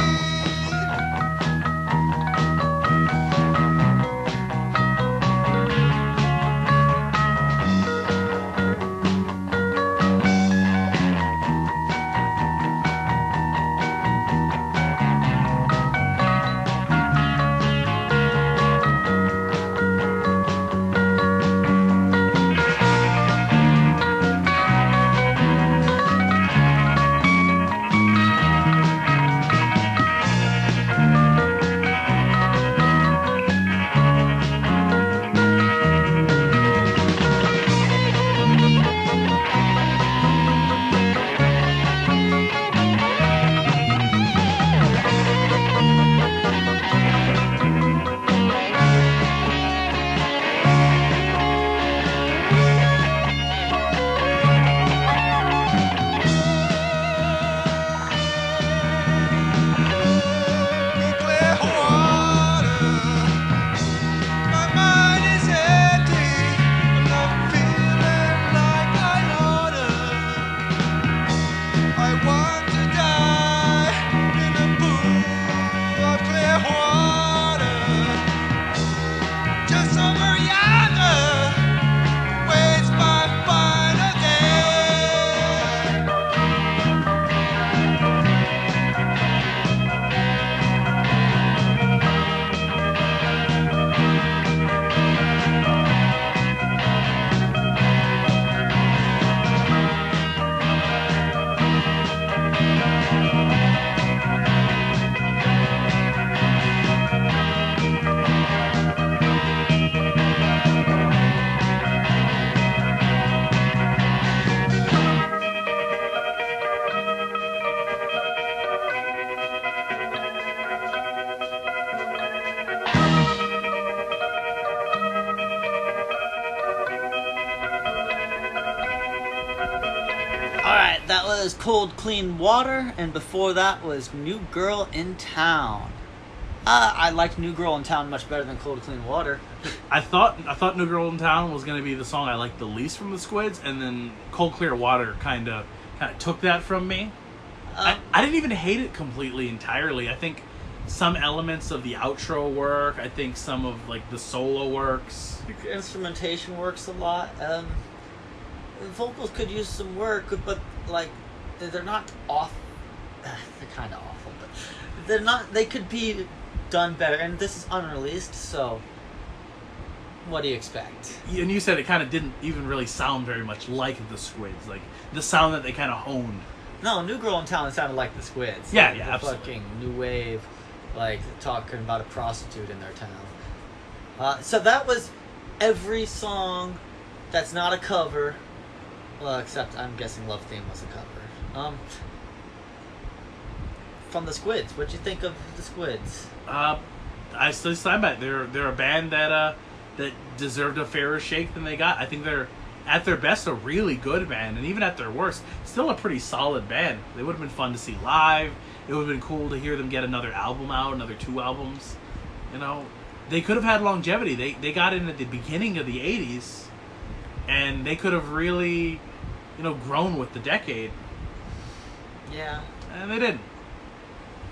[SPEAKER 3] Clear water, my mind is empty. I'm not feeling like I oughta. I want to die in a pool of clear water. Just over yonder waits my final day.
[SPEAKER 1] Alright, that was Cold Clean Water, and before that was New Girl in Town. I liked New Girl in Town much better than Cold Clean Water.
[SPEAKER 2] I thought New Girl in Town was going to be the song I liked the least from the Squids, and then Cold Clear Water kind of took that from me. I didn't even hate it completely entirely. I think some elements of the outro work. I think some of like the solo works.
[SPEAKER 1] Instrumentation works a lot. Vocals could use some work, but like they're not off. They're kind of awful, but they're not. They could be done better. And this is unreleased, so what do you expect?
[SPEAKER 2] And you said it kind of didn't even really sound very much like the Squids, like the sound that they kind of honed.
[SPEAKER 1] No, New Girl in Town sounded like the Squids.
[SPEAKER 2] Yeah,
[SPEAKER 1] like
[SPEAKER 2] yeah,
[SPEAKER 1] the
[SPEAKER 2] absolutely.
[SPEAKER 1] Fucking new wave, like talking about a prostitute in their town. So that was every song that's not a cover. Well, except I'm guessing Love Theme was a cover. From the Squids. What'd you think of the Squids?
[SPEAKER 2] I still stand by it. They're a band that deserved a fairer shake than they got. I think they're at their best a really good band, and even at their worst, still a pretty solid band. They would have been fun to see live. It would have been cool to hear them get another album out, another 2 albums. You know, they could have had longevity. They got in at the beginning of the 80s, and they could have really, grown with the decade.
[SPEAKER 1] Yeah.
[SPEAKER 2] And they didn't.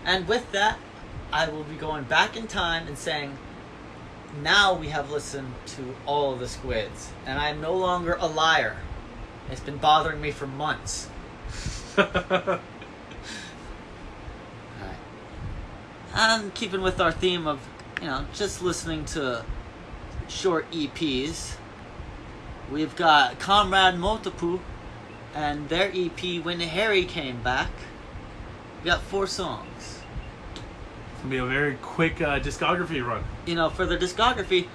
[SPEAKER 1] And with that, I will be going back in time and saying, now we have listened to all of the Squids, and I'm no longer a liar. It's been bothering me for months. Alright. And keeping with our theme of, just listening to short EPs, we've got Comrade Motapu and their EP When Harry Came Back. We got 4 songs.
[SPEAKER 2] It's going to be a very quick discography run.
[SPEAKER 1] For the discography,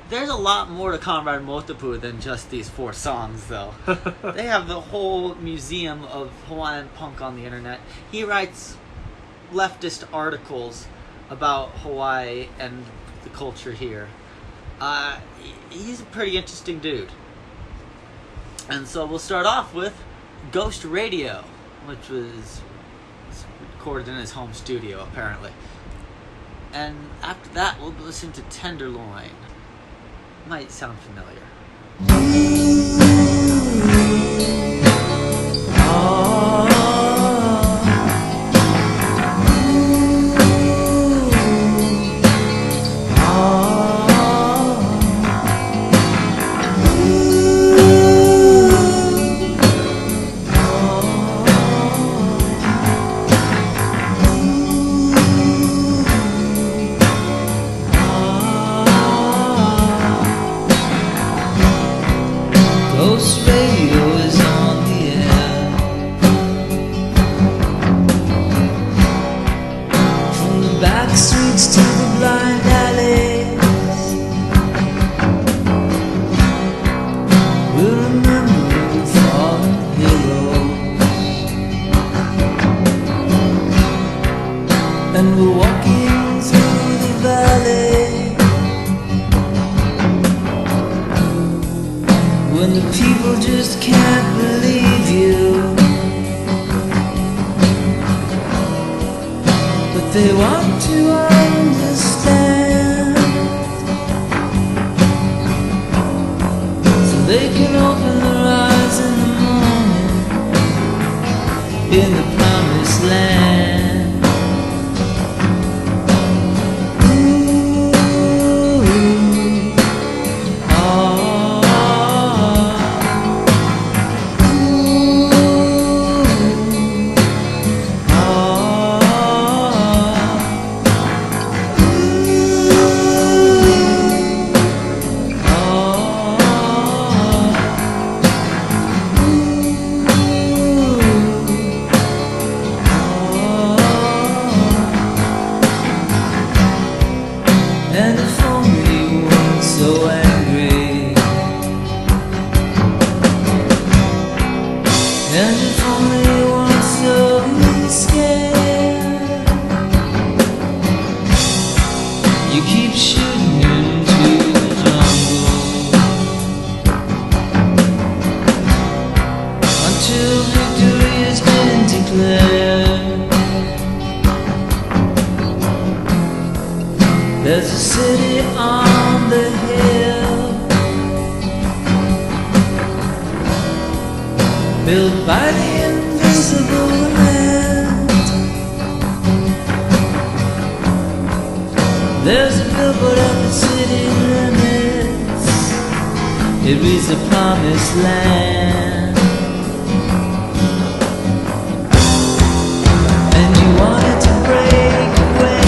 [SPEAKER 1] there's a lot more to Comrade Motapu than just these 4 songs, though. They have the whole museum of Hawaiian punk on the internet. He writes leftist articles about Hawaii and the culture here. He's a pretty interesting dude. And so we'll start off with Ghost Radio, which was recorded in his home studio, apparently. And after that, we'll listen to Tenderloin. Might sound familiar.
[SPEAKER 4] There's a city on the hill, built by the invisible hand. There's a billboard at the city limits, it reads the promised land. And you wanted to break away,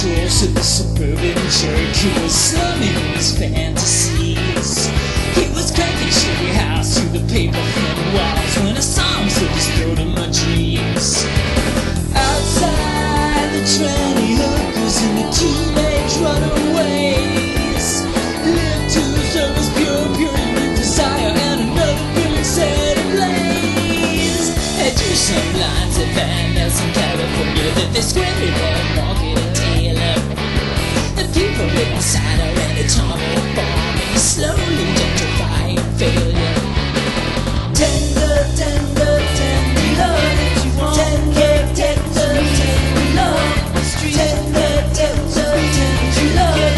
[SPEAKER 4] controls to the suburban jerk who was slumming his fantasies. He was cranking Sherry House to the paper thin walls when a song slipped his throat in my dreams. Outside, the tranny hookers and the teenage runaways lived to service pure human desire and another building set ablaze. They drew some lines of Van Ness in California that they squinted at Market and Taylor. The people with cider and atomic bombing slowly gentrifying failure. Tender, tender, tender love. Tender, tender, tender love. Tender, tender, tender love.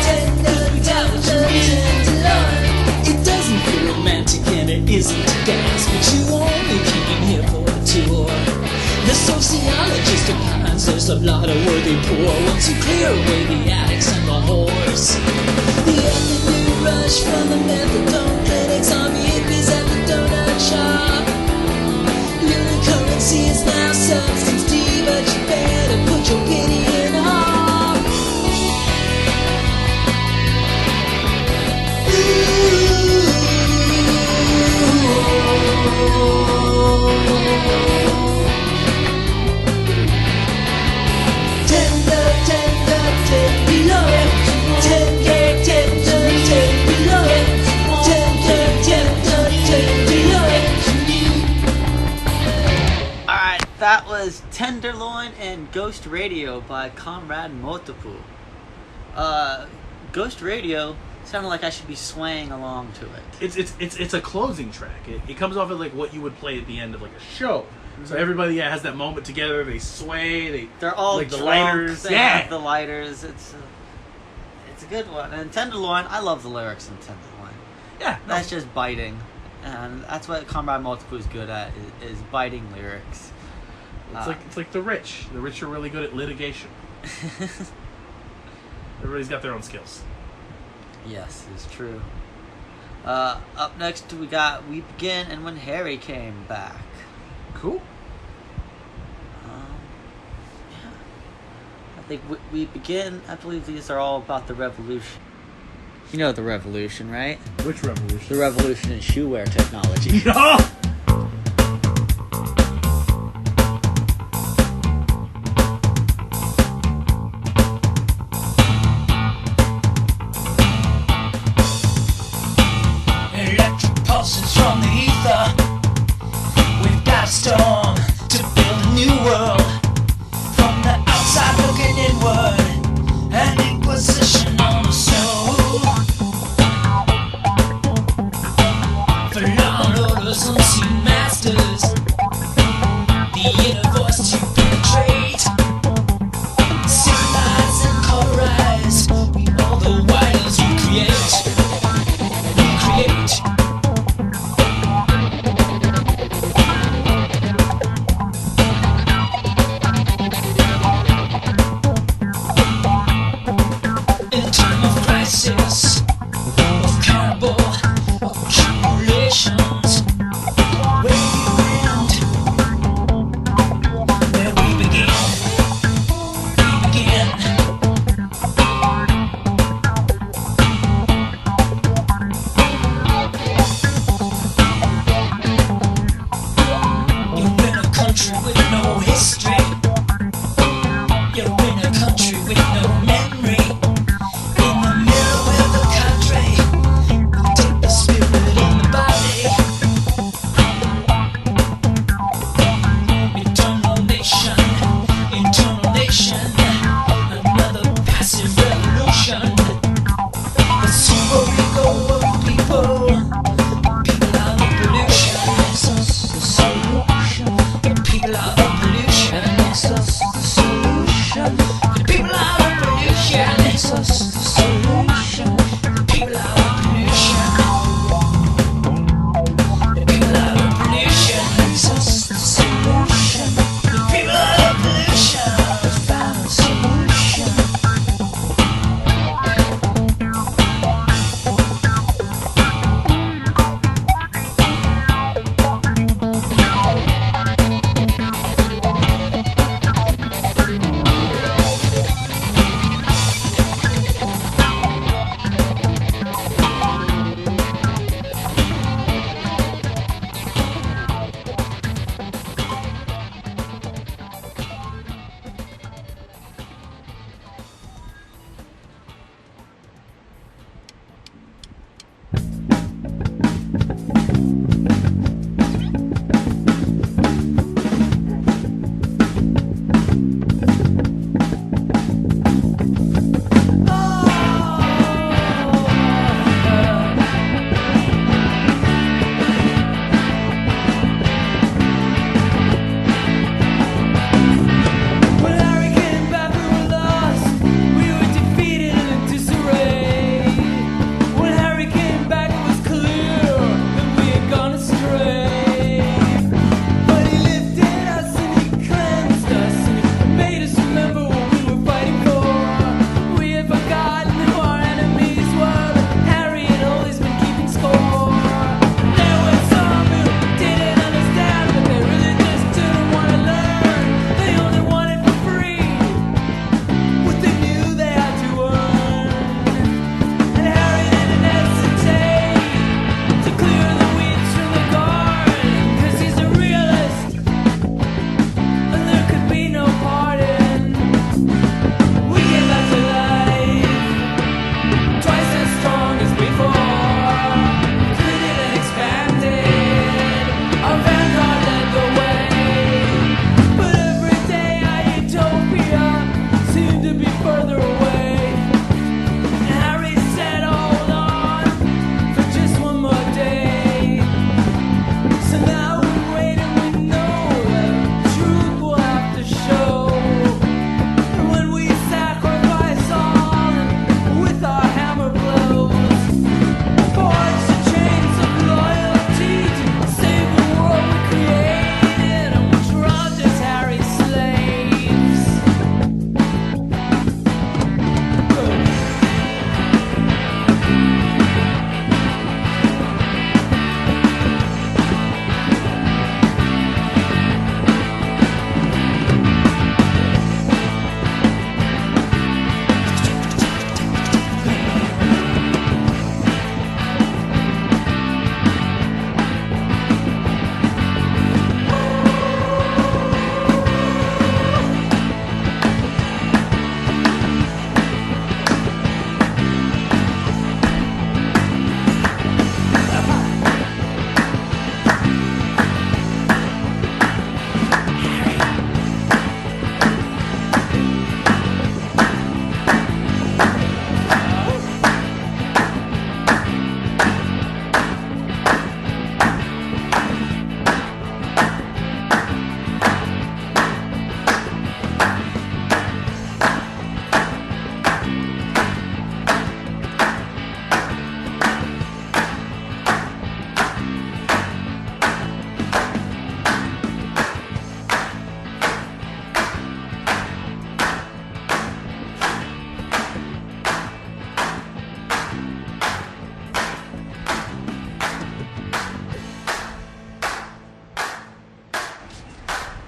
[SPEAKER 4] Tender, tender, tender love. It doesn't feel romantic and it isn't a dance, but you only came here for a tour. The sociologist opines there's a lot of worthy poor once you clear away the addicts and the whores. The afternoon rush from the methadone clinics on the hippies at the donut shop. Your currency is now substance D, but you better put your pity in awe. Tender, tender, tender love. Tender, tender, tender love. Tender, tender, tender love.
[SPEAKER 1] Alright, that was Tenderloin and Ghost Radio by Comrade Motapu. Ghost Radio sounded like I should be swaying along to it.
[SPEAKER 2] It's a closing track. It comes off of like what you would play at the end of like a show. So everybody has that moment together. They sway.
[SPEAKER 1] They're all
[SPEAKER 2] like
[SPEAKER 1] drunk,
[SPEAKER 2] the lighters.
[SPEAKER 1] They have the lighters. It's a good one. And Tenderloin, I love the lyrics in Tenderloin.
[SPEAKER 2] Yeah, no.
[SPEAKER 1] That's just biting, and that's what Comrade Motapu is good at is biting lyrics.
[SPEAKER 2] It's like the rich. The rich are really good at litigation. Everybody's got their own skills.
[SPEAKER 1] Yes, it's true. Up next we got We Begin and When Harry Came Back.
[SPEAKER 2] Cool.
[SPEAKER 1] Yeah. I think we Begin, I believe these are all about the revolution. You know the revolution, right?
[SPEAKER 2] Which revolution?
[SPEAKER 1] The revolution in shoe wear technology.
[SPEAKER 2] No!
[SPEAKER 4] Electric pulses from the ether. We've got a storm to build a new world. From the outside looking inward, an inquisition on the soul. For law and orders, unseen masters. The inner voice to penetrate. Symbolize and colorize all the wires we create. In time of crisis, of cannibal accumulations, where you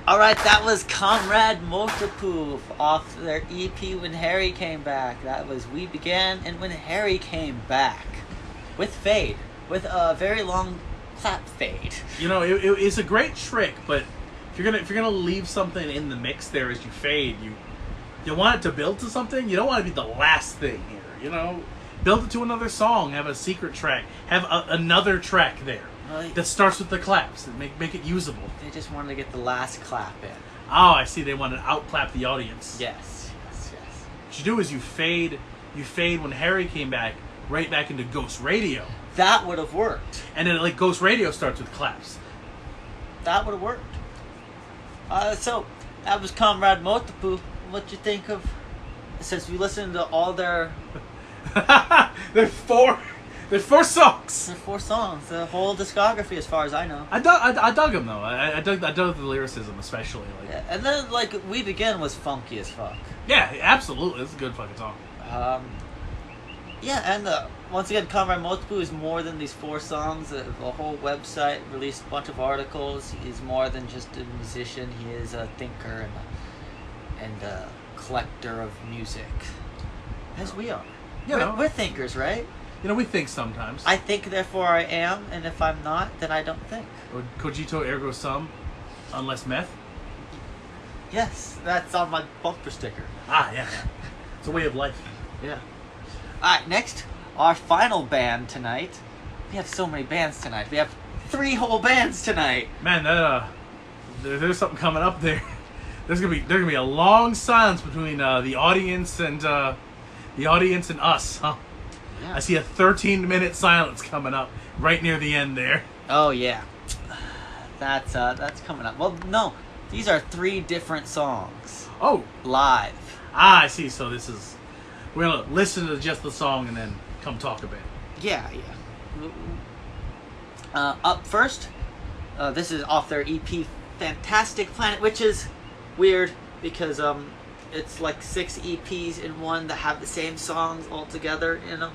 [SPEAKER 1] Alright, that was Comrade Motapu off their EP When Harry Came Back. That was We Began and When Harry Came Back. With fade. With a very long clap fade.
[SPEAKER 2] You know, it's a great trick, but if you're gonna leave something in the mix there as you fade, you want it to build to something. You don't want to be the last thing here. You know, build it to another song. Have a secret track. Have another track there that starts with the claps and make it usable.
[SPEAKER 1] They just wanted to get the last clap in.
[SPEAKER 2] Oh, I see. They want to outclap the audience.
[SPEAKER 1] Yes.
[SPEAKER 2] What you do is you fade When Harry Came Back right back into Ghost Radio.
[SPEAKER 1] That would have worked.
[SPEAKER 2] And then like Ghost Radio starts with claps.
[SPEAKER 1] That would have worked. So that was Comrade Motapu. What you think of? Since we listened to all their
[SPEAKER 2] There's four songs.
[SPEAKER 1] 4 songs, the whole discography, as far as I know.
[SPEAKER 2] I dug them though. I dug the lyricism especially. Like,
[SPEAKER 1] Yeah, and then like We Begin was funky as fuck.
[SPEAKER 2] yeah, absolutely. It's a good fucking song.
[SPEAKER 1] Yeah, and once again, Comrade Motapu is more than these 4 songs. The whole website released a bunch of articles. He's more than just a musician. He is a thinker and a collector of music, as we are. We're thinkers, right?
[SPEAKER 2] You know, we think sometimes.
[SPEAKER 1] I think, therefore I am, and if I'm not, then I don't think.
[SPEAKER 2] Cogito ergo sum, unless meth.
[SPEAKER 1] Yes, that's on my bumper sticker.
[SPEAKER 2] Ah, yeah. It's a way of life.
[SPEAKER 1] Yeah. Alright, next, our final band tonight. We have so many bands tonight. We have 3 whole bands tonight.
[SPEAKER 2] Man, that there's something coming up there. There's gonna be a long silence between the audience and us, huh?
[SPEAKER 1] Yeah.
[SPEAKER 2] I see a 13-minute silence coming up right near the end there.
[SPEAKER 1] Oh yeah, that's coming up. Well, no, these are 3 different songs
[SPEAKER 2] Oh,
[SPEAKER 1] live.
[SPEAKER 2] I see. So we're gonna listen to just the song and then come talk about it.
[SPEAKER 1] Yeah. Up first, this is off their EP Fantastic Planet, which is weird because it's like 6 EPs in one that have the same songs all together in them.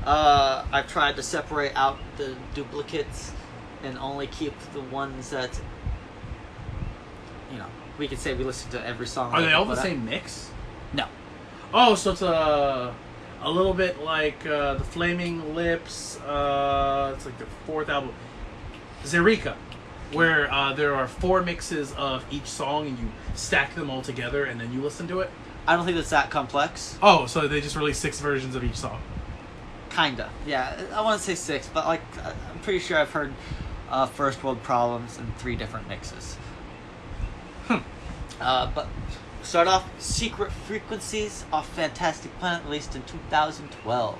[SPEAKER 1] I've tried to separate out the duplicates and only keep the ones that, we could say we listen to every song.
[SPEAKER 2] Are they all the same mix?
[SPEAKER 1] No.
[SPEAKER 2] Oh, so it's a little bit like the Flaming Lips. It's like the 4th album, Zerika, where there are 4 mixes of each song and you stack them all together and then you listen to it.
[SPEAKER 1] I don't think it's that complex.
[SPEAKER 2] Oh, so they just released 6 versions of each song.
[SPEAKER 1] Kinda. Yeah, I want to say 6, but like I'm pretty sure I've heard First World Problems in 3 different mixes. But start off Secret Frequencies off Fantastic Planet, released in 2012.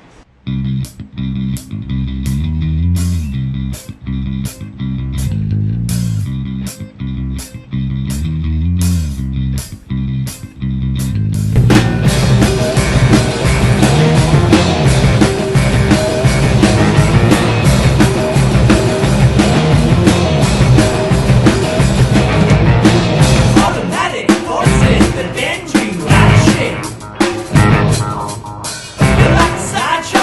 [SPEAKER 4] Automatic forces that bend you out of shape. You're like a sideshow.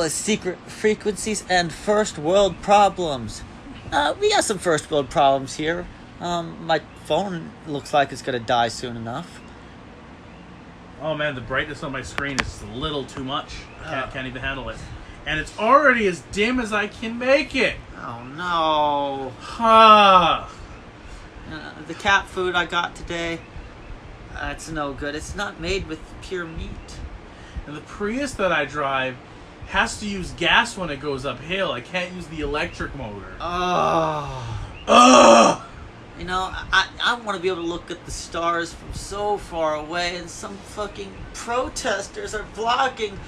[SPEAKER 1] as secret frequencies and first world problems. We got some first world problems here. My phone looks like it's gonna die soon enough.
[SPEAKER 2] Oh man, the brightness on my screen is a little too much. Can't even handle it. And it's already as dim as I can make it.
[SPEAKER 1] Oh no. The cat food I got today, it's no good. It's not made with pure meat.
[SPEAKER 2] And the Prius that I drive has to use gas when it goes uphill. I can't use the electric motor.
[SPEAKER 1] Ugh. You know, I want to be able to look at the stars from so far away, and some fucking protesters are blocking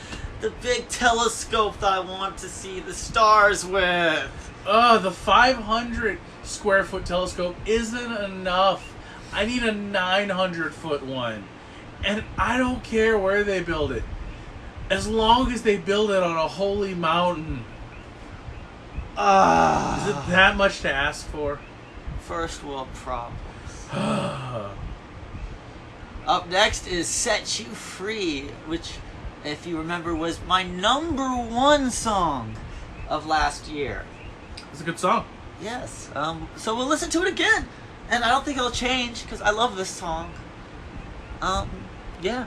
[SPEAKER 1] the big telescope that I want to see the stars with.
[SPEAKER 2] The 500 square foot telescope isn't enough. I need a 900 foot one. And I don't care where they build it, as long as they build it on a holy mountain. Is it that much to ask for?
[SPEAKER 1] First world problems. Up next is Set You Free, which, if you remember, was my #1 song of last year.
[SPEAKER 2] It's a good song.
[SPEAKER 1] Yes. So we'll listen to it again. And I don't think it'll change, because I love this song. Yeah.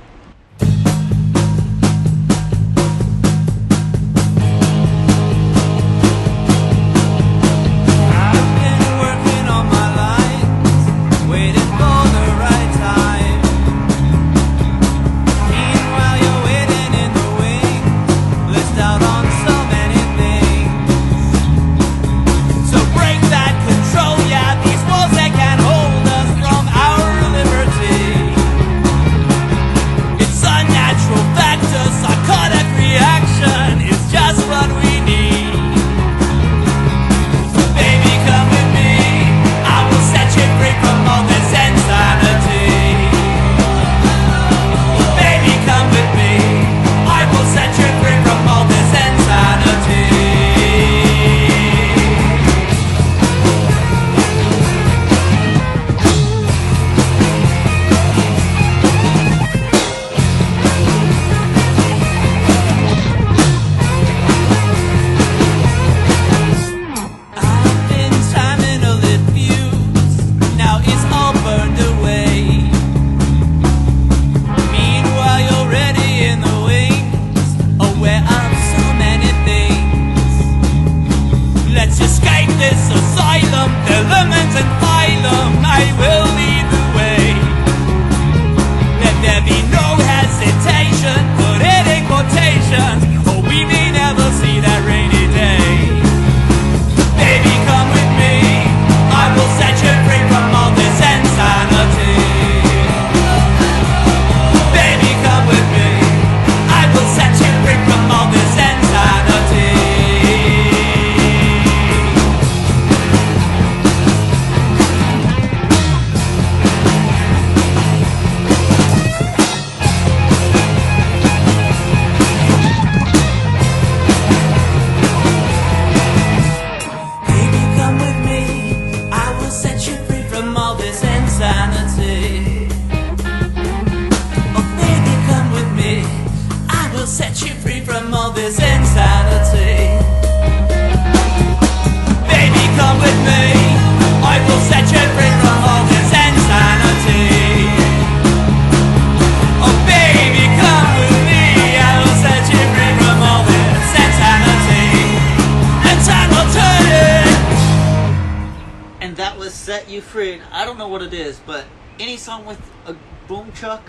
[SPEAKER 1] Set You Free. And I don't know what it is, but any song with a boom chuck,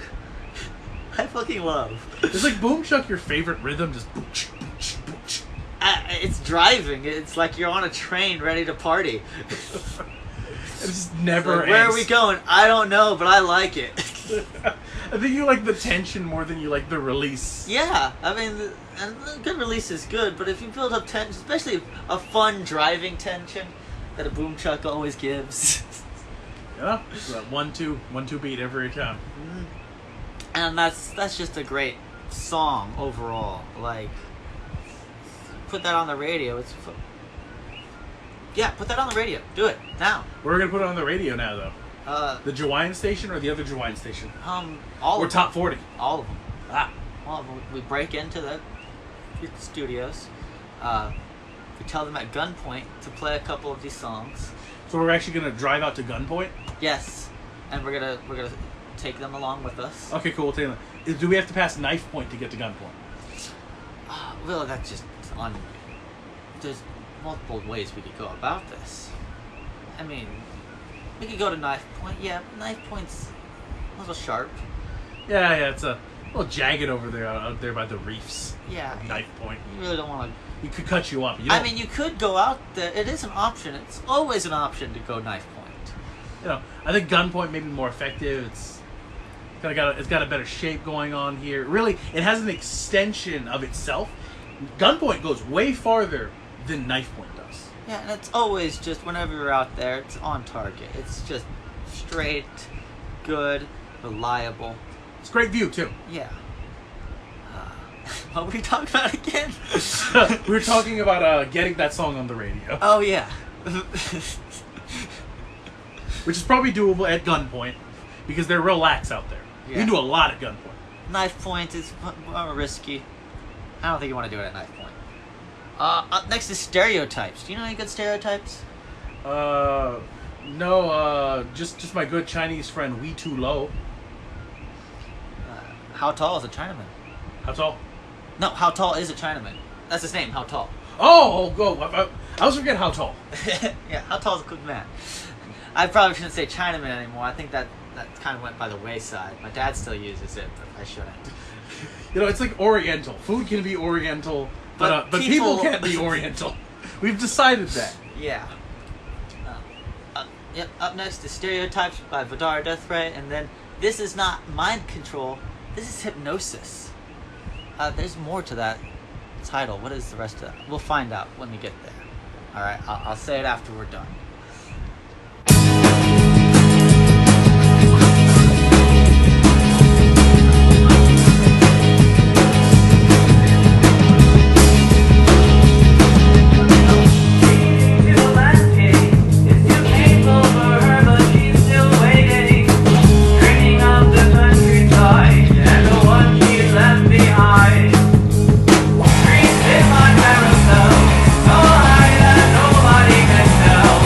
[SPEAKER 1] I fucking love.
[SPEAKER 2] Is like boom chuck your favorite rhythm? Just boom chuck, boom chuck, boom chuck.
[SPEAKER 1] It's driving. It's like you're on a train ready to party.
[SPEAKER 2] It just never ends.
[SPEAKER 1] Where are we going? I don't know, but I like it.
[SPEAKER 2] I think you like the tension more than you like the release.
[SPEAKER 1] Yeah, I mean, the good release is good, but if you build up tension, especially a fun driving tension that a boom chuck always gives.
[SPEAKER 2] Yeah, it's that 1-2 beat every time.
[SPEAKER 1] And that's just a great song overall. Like, put that on the radio. Yeah, put that on the radio. Do it now.
[SPEAKER 2] We're gonna put it on the radio now, though. The Jawaiian station or the other Jawaiian station?
[SPEAKER 1] All
[SPEAKER 2] or
[SPEAKER 1] of
[SPEAKER 2] top
[SPEAKER 1] them.
[SPEAKER 2] 40.
[SPEAKER 1] All of them.
[SPEAKER 2] Ah,
[SPEAKER 1] All of them. We break into that. studios. We tell them at gunpoint to play a couple of these songs.
[SPEAKER 2] So we're actually gonna drive out to gunpoint.
[SPEAKER 1] Yes, and we're gonna take them along with us.
[SPEAKER 2] Okay, cool. We'll take them. Do we have to pass knife point to get to gunpoint?
[SPEAKER 1] Well, that's just on. There's multiple ways we could go about this. I mean, we could go to knife point. Yeah, knife point's a little sharp.
[SPEAKER 2] Yeah, it's a little jagged over there, out there by the reefs.
[SPEAKER 1] Yeah.
[SPEAKER 2] Knife point.
[SPEAKER 1] You really don't want to.
[SPEAKER 2] We could cut you up.
[SPEAKER 1] I mean, you could go out there. It is an option. It's always an option to go knife point.
[SPEAKER 2] I think gunpoint may be more effective. It's got a better shape going on here. Really, it has an extension of itself. Gunpoint goes way farther than knife point does.
[SPEAKER 1] Yeah, and it's always just whenever you're out there, it's on target. It's just straight, good, reliable.
[SPEAKER 2] It's a great view too.
[SPEAKER 1] Yeah. What were we talking about again?
[SPEAKER 2] We were talking about getting that song on the radio.
[SPEAKER 1] Oh yeah.
[SPEAKER 2] Which is probably doable at gunpoint because they're real lax out there. You can do a lot at gunpoint.
[SPEAKER 1] Knife point is more risky. I don't think you want to do it at knife point. Up next is stereotypes. Do you know any good stereotypes?
[SPEAKER 2] No, just my good Chinese friend, We Too Low.
[SPEAKER 1] How tall is a Chinaman?
[SPEAKER 2] How tall?
[SPEAKER 1] No, how tall is a Chinaman? That's his name, How Tall.
[SPEAKER 2] Oh, I was forgetting How Tall.
[SPEAKER 1] Yeah, How Tall is a good man. I probably shouldn't say Chinaman anymore. I think that kind of went by the wayside. My dad still uses it, but I shouldn't.
[SPEAKER 2] It's like Oriental. Food can be Oriental, but people can't be Oriental. We've decided that.
[SPEAKER 1] Yeah. Yep. Up next is Stereotypes by Vidar Death Ray, and then this is not mind control. This is hypnosis. There's more to that title. What is the rest of that? We'll find out when we get there. All right. I'll say it after we're done.
[SPEAKER 3] Nobody can tell.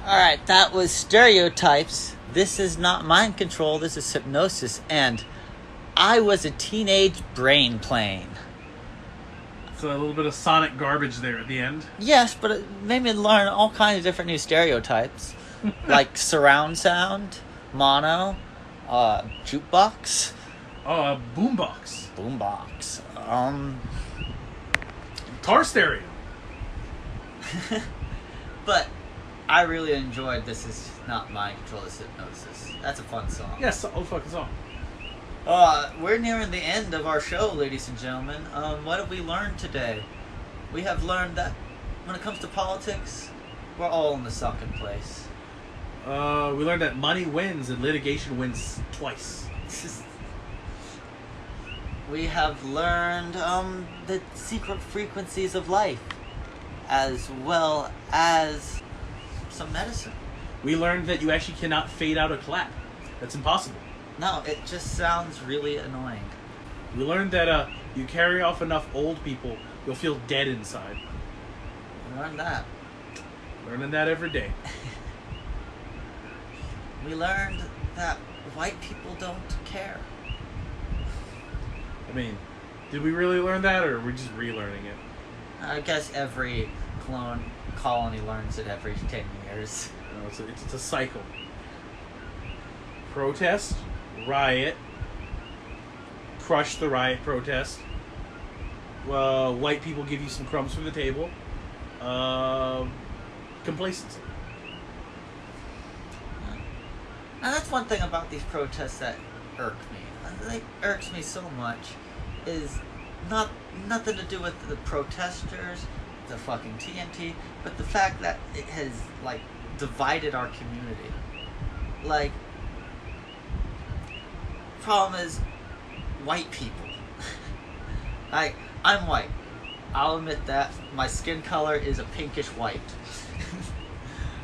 [SPEAKER 1] Alright, that was Stereotypes. This is not mind control, this is hypnosis, and I was a teenage brain plane.
[SPEAKER 2] So a little bit of sonic garbage there at the end.
[SPEAKER 1] Yes, but it made me learn all kinds of different new stereotypes. Like surround sound, mono, jukebox.
[SPEAKER 2] Oh, a boombox.
[SPEAKER 1] Boombox.
[SPEAKER 2] Car stereo.
[SPEAKER 1] But I really enjoyed This Is Not Mind Control, This is Hypnosis. That's a fun song.
[SPEAKER 2] Yes, old fucking song.
[SPEAKER 1] We're nearing the end of our show, ladies and gentlemen. What have we learned today? We have learned that when it comes to politics, we're all in the sunken place.
[SPEAKER 2] We learned that money wins and litigation wins twice.
[SPEAKER 1] We have learned the secret frequencies of life, as well as some medicine.
[SPEAKER 2] We learned that you actually cannot fade out a clap. That's impossible.
[SPEAKER 1] No, it just sounds really annoying.
[SPEAKER 2] We learned that you carry off enough old people, you'll feel dead inside.
[SPEAKER 1] We learned that.
[SPEAKER 2] Learning that every day.
[SPEAKER 1] We learned that white people don't care.
[SPEAKER 2] I mean, did we really learn that, or are we just relearning it?
[SPEAKER 1] I guess every colony learns it every 10 years.
[SPEAKER 2] No, it's a cycle. Protest, riot, crush the riot protest. White people give you some crumbs from the table. Complacency.
[SPEAKER 1] Now that's one thing about these protests that irk me. Like, irks me so much is nothing to do with the protesters, the fucking TNT, but the fact that it has, like, divided our community. Like, problem is white people. Like, I'm white. I'll admit that. My skin color is a pinkish white.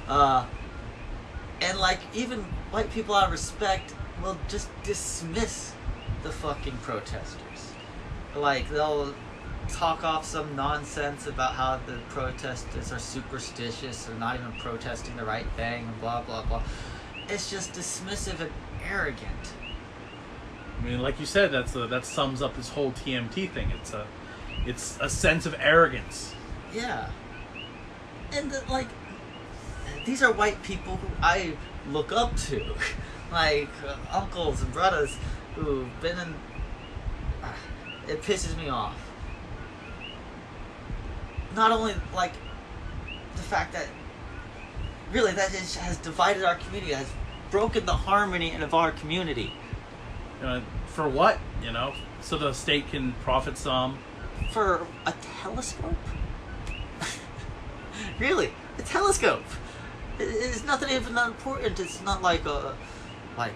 [SPEAKER 1] And, like, even white people out of respect will just dismiss the fucking protesters. Like, they'll talk off some nonsense about how the protesters are superstitious or not even protesting the right thing and blah, blah, blah. It's just dismissive and arrogant.
[SPEAKER 2] I mean, like you said, that sums up this whole TMT thing. It's a sense of arrogance.
[SPEAKER 1] Yeah. And, like, these are white people who I look up to. Like, uncles and brothers who've been in... it pisses me off. Not only, like, the fact that... really, that has divided our community, has broken the harmony of our community.
[SPEAKER 2] For what? So the state can profit some.
[SPEAKER 1] For a telescope? Really, a telescope. It's nothing even that important. It's not like a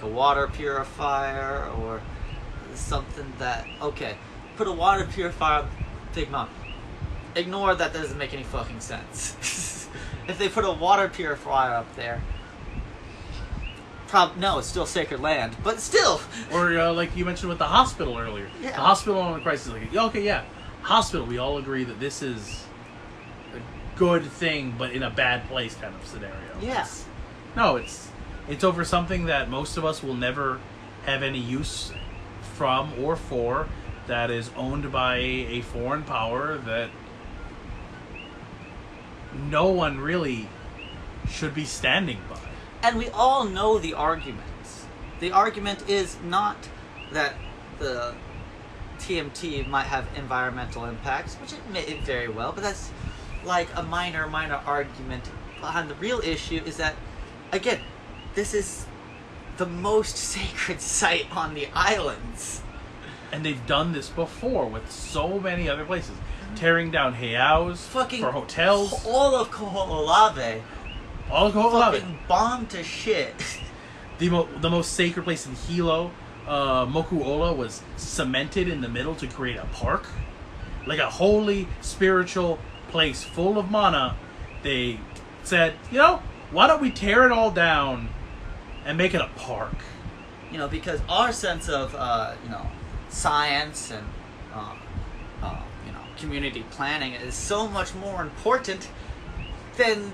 [SPEAKER 1] water purifier or something that, okay, put a water purifier on Big Mom. Ignore that doesn't make any fucking sense. If they put a water purifier up there, No, it's still sacred land, but still.
[SPEAKER 2] Or like you mentioned with the hospital earlier.
[SPEAKER 1] Yeah.
[SPEAKER 2] The hospital on the crisis, like, okay, yeah, hospital, we all agree that this is a good thing, but in a bad place kind of scenario.
[SPEAKER 1] Yes.
[SPEAKER 2] No, it's over something that most of us will never have any use from or for, that is owned by a foreign power that no one really should be standing by.
[SPEAKER 1] And we all know the arguments. The argument is not that the TMT might have environmental impacts, which it may very well, but that's like a minor argument. And the real issue is that, again, this is the most sacred site on the islands.
[SPEAKER 2] And they've done this before with so many other places. Tearing down heiaus
[SPEAKER 1] Fucking
[SPEAKER 2] for hotels.
[SPEAKER 1] all of Koho'olawe.
[SPEAKER 2] All of Koho'olawe.
[SPEAKER 1] Fucking bombed to shit.
[SPEAKER 2] The most sacred place in Hilo, Moku'ola, was cemented in the middle to create a park. Like a holy, spiritual place full of mana. They said, why don't we tear it all down and make it a park?
[SPEAKER 1] Because our sense of, science and, community planning is so much more important than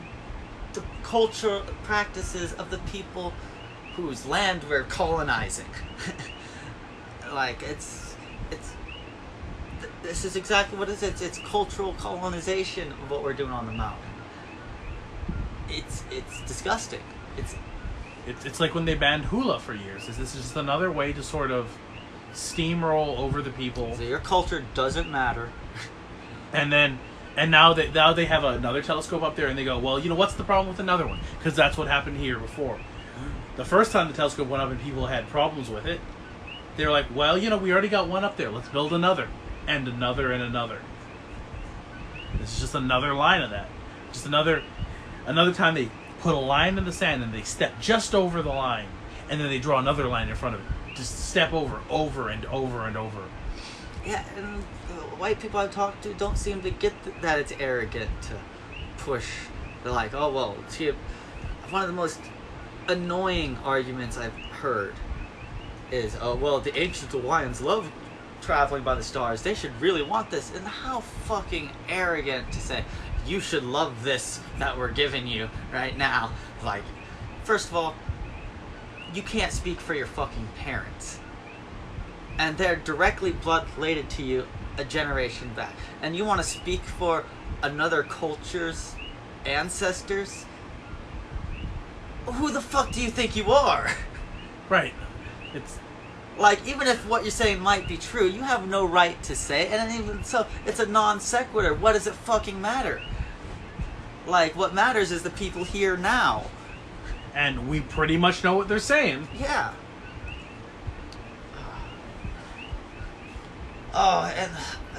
[SPEAKER 1] the cultural practices of the people whose land we're colonizing. This is exactly what it is. It's cultural colonization of what we're doing on the mountain. It's disgusting.
[SPEAKER 2] It's like when they banned hula for years. This is just another way to sort of steamroll over the people.
[SPEAKER 1] So your culture doesn't matter.
[SPEAKER 2] And now they have another telescope up there, and they go, well, what's the problem with another one? Because that's what happened here before. The first time the telescope went up and people had problems with it, they were like, well, we already got one up there. Let's build another, and another, and another. This is just another line of that. Just another time they put a line in the sand and they step just over the line, and then they draw another line in front of it. Just step over and over and over.
[SPEAKER 1] Yeah, and the white people I've talked to don't seem to get that it's arrogant to push. They're like, oh, well, one of the most annoying arguments I've heard is, oh, well, the ancient Hawaiians love traveling by the stars. They should really want this. And how fucking arrogant to say, you should love this that we're giving you right now. Like, first of all, you can't speak for your fucking parents. And they're directly blood related to you a generation back. And you want to speak for another culture's ancestors? Who the fuck do you think you are?
[SPEAKER 2] Right. It's
[SPEAKER 1] like, even if what you're saying might be true, you have no right to say it. And even so, it's a non sequitur. What does it fucking matter? Like, what matters is the people here now.
[SPEAKER 2] And we pretty much know what they're saying.
[SPEAKER 1] Yeah. Oh, and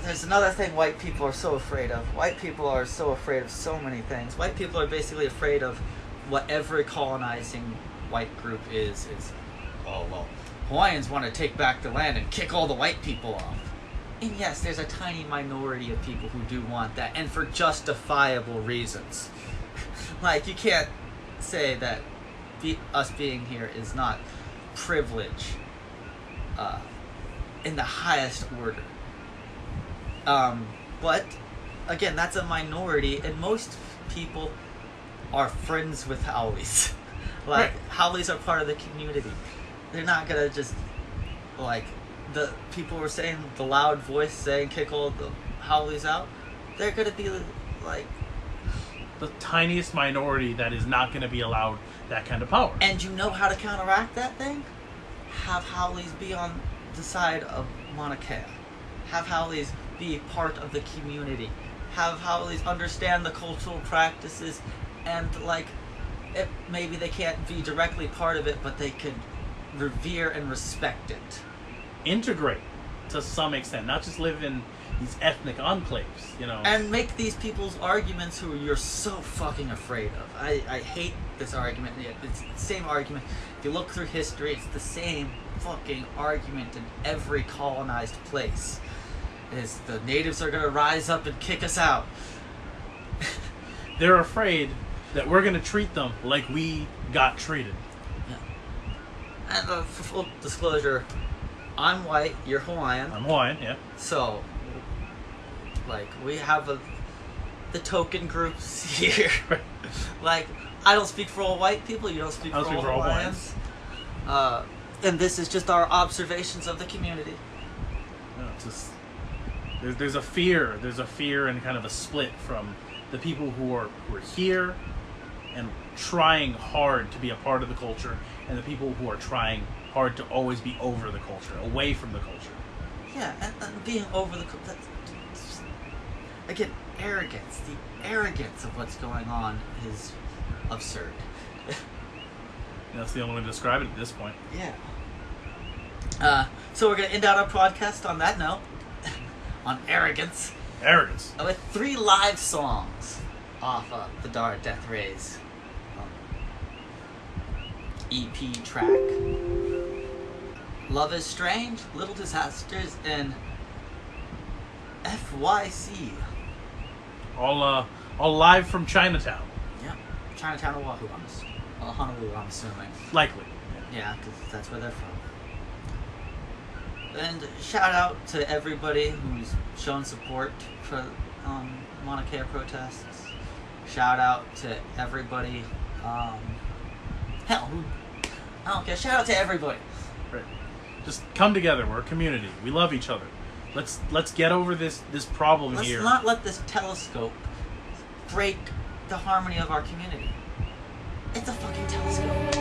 [SPEAKER 1] there's another thing white people are so afraid of. White people are so afraid of so many things. White people are basically afraid of what every colonizing white group is, oh, well, Hawaiians want to take back the land and kick all the white people off. And yes, there's a tiny minority of people who do want that, and for justifiable reasons. Like, you can't say that us being here is not privilege in the highest order. But, again, that's a minority, and most people are friends with Howleys. Like,
[SPEAKER 2] right.
[SPEAKER 1] Howleys are part of the community. They're not gonna just, like, the people were saying, the loud voice saying kick all the Howleys out, they're gonna be, like...
[SPEAKER 2] the tiniest minority that is not gonna be allowed that kind of power.
[SPEAKER 1] And you know how to counteract that thing? Have Howleys be on the side of Mauna Kea. Have Howleys be part of the community. Have Howleys understand the cultural practices, and, like, maybe they can't be directly part of it, but they could revere and respect it.
[SPEAKER 2] Integrate to some extent, not just live in these ethnic enclaves,
[SPEAKER 1] And make these people's arguments who you're so fucking afraid of. I hate this argument. It's the same argument. If you look through history, it's the same fucking argument in every colonized place. Is the natives are going to rise up and kick us out.
[SPEAKER 2] They're afraid that we're going to treat them like we got treated.
[SPEAKER 1] Yeah. And for full disclosure, I'm white, you're Hawaiian.
[SPEAKER 2] I'm Hawaiian, yeah.
[SPEAKER 1] So, like, we have the token groups here. Like, I don't speak for all white people, you don't speak for all Hawaiians. And this is just our observations of the community.
[SPEAKER 2] No, it's just, there's a fear and kind of a split from the people who are here and trying hard to be a part of the culture, and the people who are trying hard to always be over the culture, away from the culture.
[SPEAKER 1] Yeah, and being over the culture. Again, arrogance. The arrogance of what's going on is absurd.
[SPEAKER 2] That's the only way to describe it at this point.
[SPEAKER 1] Yeah. So we're going to end out our podcast on that note. On arrogance.
[SPEAKER 2] Arrogance.
[SPEAKER 1] With 3 live songs off of the Dara Death Rays EP track. Love is Strange, Little Disasters, and FYC.
[SPEAKER 2] All live from Chinatown.
[SPEAKER 1] Yep. Chinatown, Oahu, Honolulu, I'm assuming.
[SPEAKER 2] Likely.
[SPEAKER 1] Yeah, because that's where they're from. And shout out to everybody who's shown support for Mauna Kea protests. Shout out to everybody. Hell, I don't care. Shout out to everybody.
[SPEAKER 2] Right. Just come together. We're a community. We love each other. Let's get over this problem here.
[SPEAKER 1] Let's not let this telescope break the harmony of our community. It's a fucking telescope.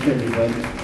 [SPEAKER 4] Thanks, everybody.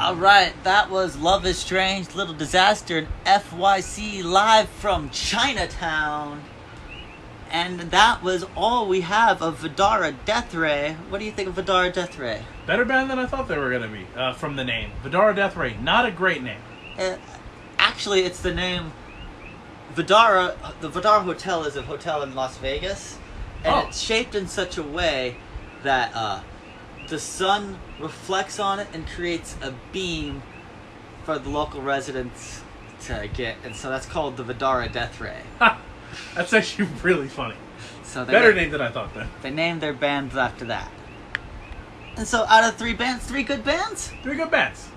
[SPEAKER 1] Alright, that was Love is Strange, Little Disaster, and FYC live from Chinatown. And that was all we have of Vidara Death Ray. What do you think of Vidara Death Ray?
[SPEAKER 2] Better band than I thought they were going to be, from the name. Vidara Death Ray, not a great name.
[SPEAKER 1] Actually, it's the name Vidara. The Vidara Hotel is a hotel in Las Vegas. And it's shaped in such a way that the sun reflects on it and creates a beam for the local residents to get. And so that's called the Vidara Death Ray.
[SPEAKER 2] That's actually really funny.
[SPEAKER 1] So
[SPEAKER 2] better name than I thought then.
[SPEAKER 1] They named their bands after that. And so out of 3 bands, 3 good bands?
[SPEAKER 2] 3 good bands.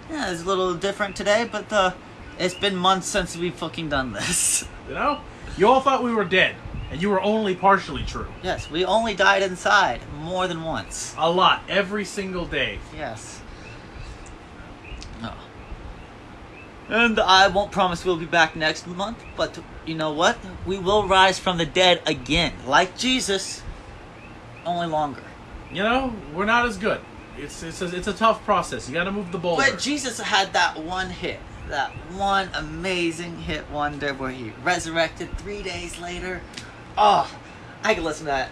[SPEAKER 1] Yeah, it's a little different today, but it's been months since we've fucking done this.
[SPEAKER 2] You know? You all thought we were dead, and you were only partially true.
[SPEAKER 1] Yes, we only died inside more than once.
[SPEAKER 2] A lot, every single day.
[SPEAKER 1] Yes. Oh. And I won't promise we'll be back next month, but you know what? We will rise from the dead again, like Jesus, only longer.
[SPEAKER 2] You know, we're not as good. It's a tough process. You got to move the boulder.
[SPEAKER 1] But Jesus had that one hit, that one amazing hit wonder where he resurrected 3 days later. Oh, I can listen to that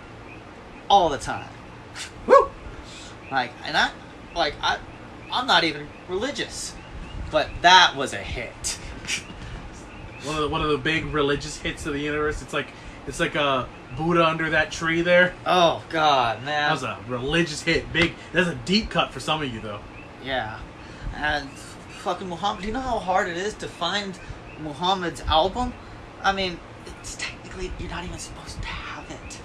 [SPEAKER 1] all the time. Woo! I'm not even religious, but that was a hit.
[SPEAKER 2] One of the big religious hits of the universe. It's like a Buddha under that tree there.
[SPEAKER 1] Oh God, man!
[SPEAKER 2] That was a religious hit. Big. That's a deep cut for some of you though.
[SPEAKER 1] Yeah, and fucking Muhammad. Do you know how hard it is to find Muhammad's album? I mean, it's technically you're not even supposed to have it.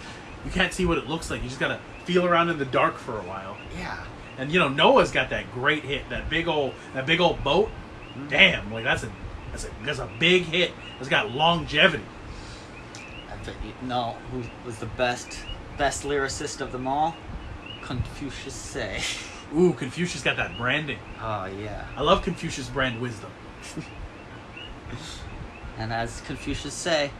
[SPEAKER 2] You can't see what it looks like. You just gotta feel around in the dark for a while.
[SPEAKER 1] Yeah.
[SPEAKER 2] And you know Noah's got that great hit. That big old boat.
[SPEAKER 1] Mm-hmm.
[SPEAKER 2] Damn, like that's a big hit. It's got longevity.
[SPEAKER 1] But you know who was the best lyricist of them all? Confucius Say.
[SPEAKER 2] Ooh, Confucius got that branding.
[SPEAKER 1] Oh yeah.
[SPEAKER 2] I love Confucius brand wisdom.
[SPEAKER 1] And as Confucius Say,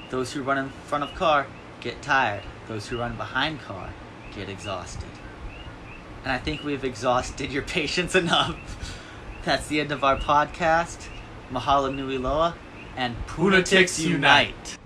[SPEAKER 1] those who run in front of car get tired. Those who run behind car get exhausted. And I think we've exhausted your patience enough. That's the end of our podcast. Mahalo Nui Loa and PUNAtic Unite.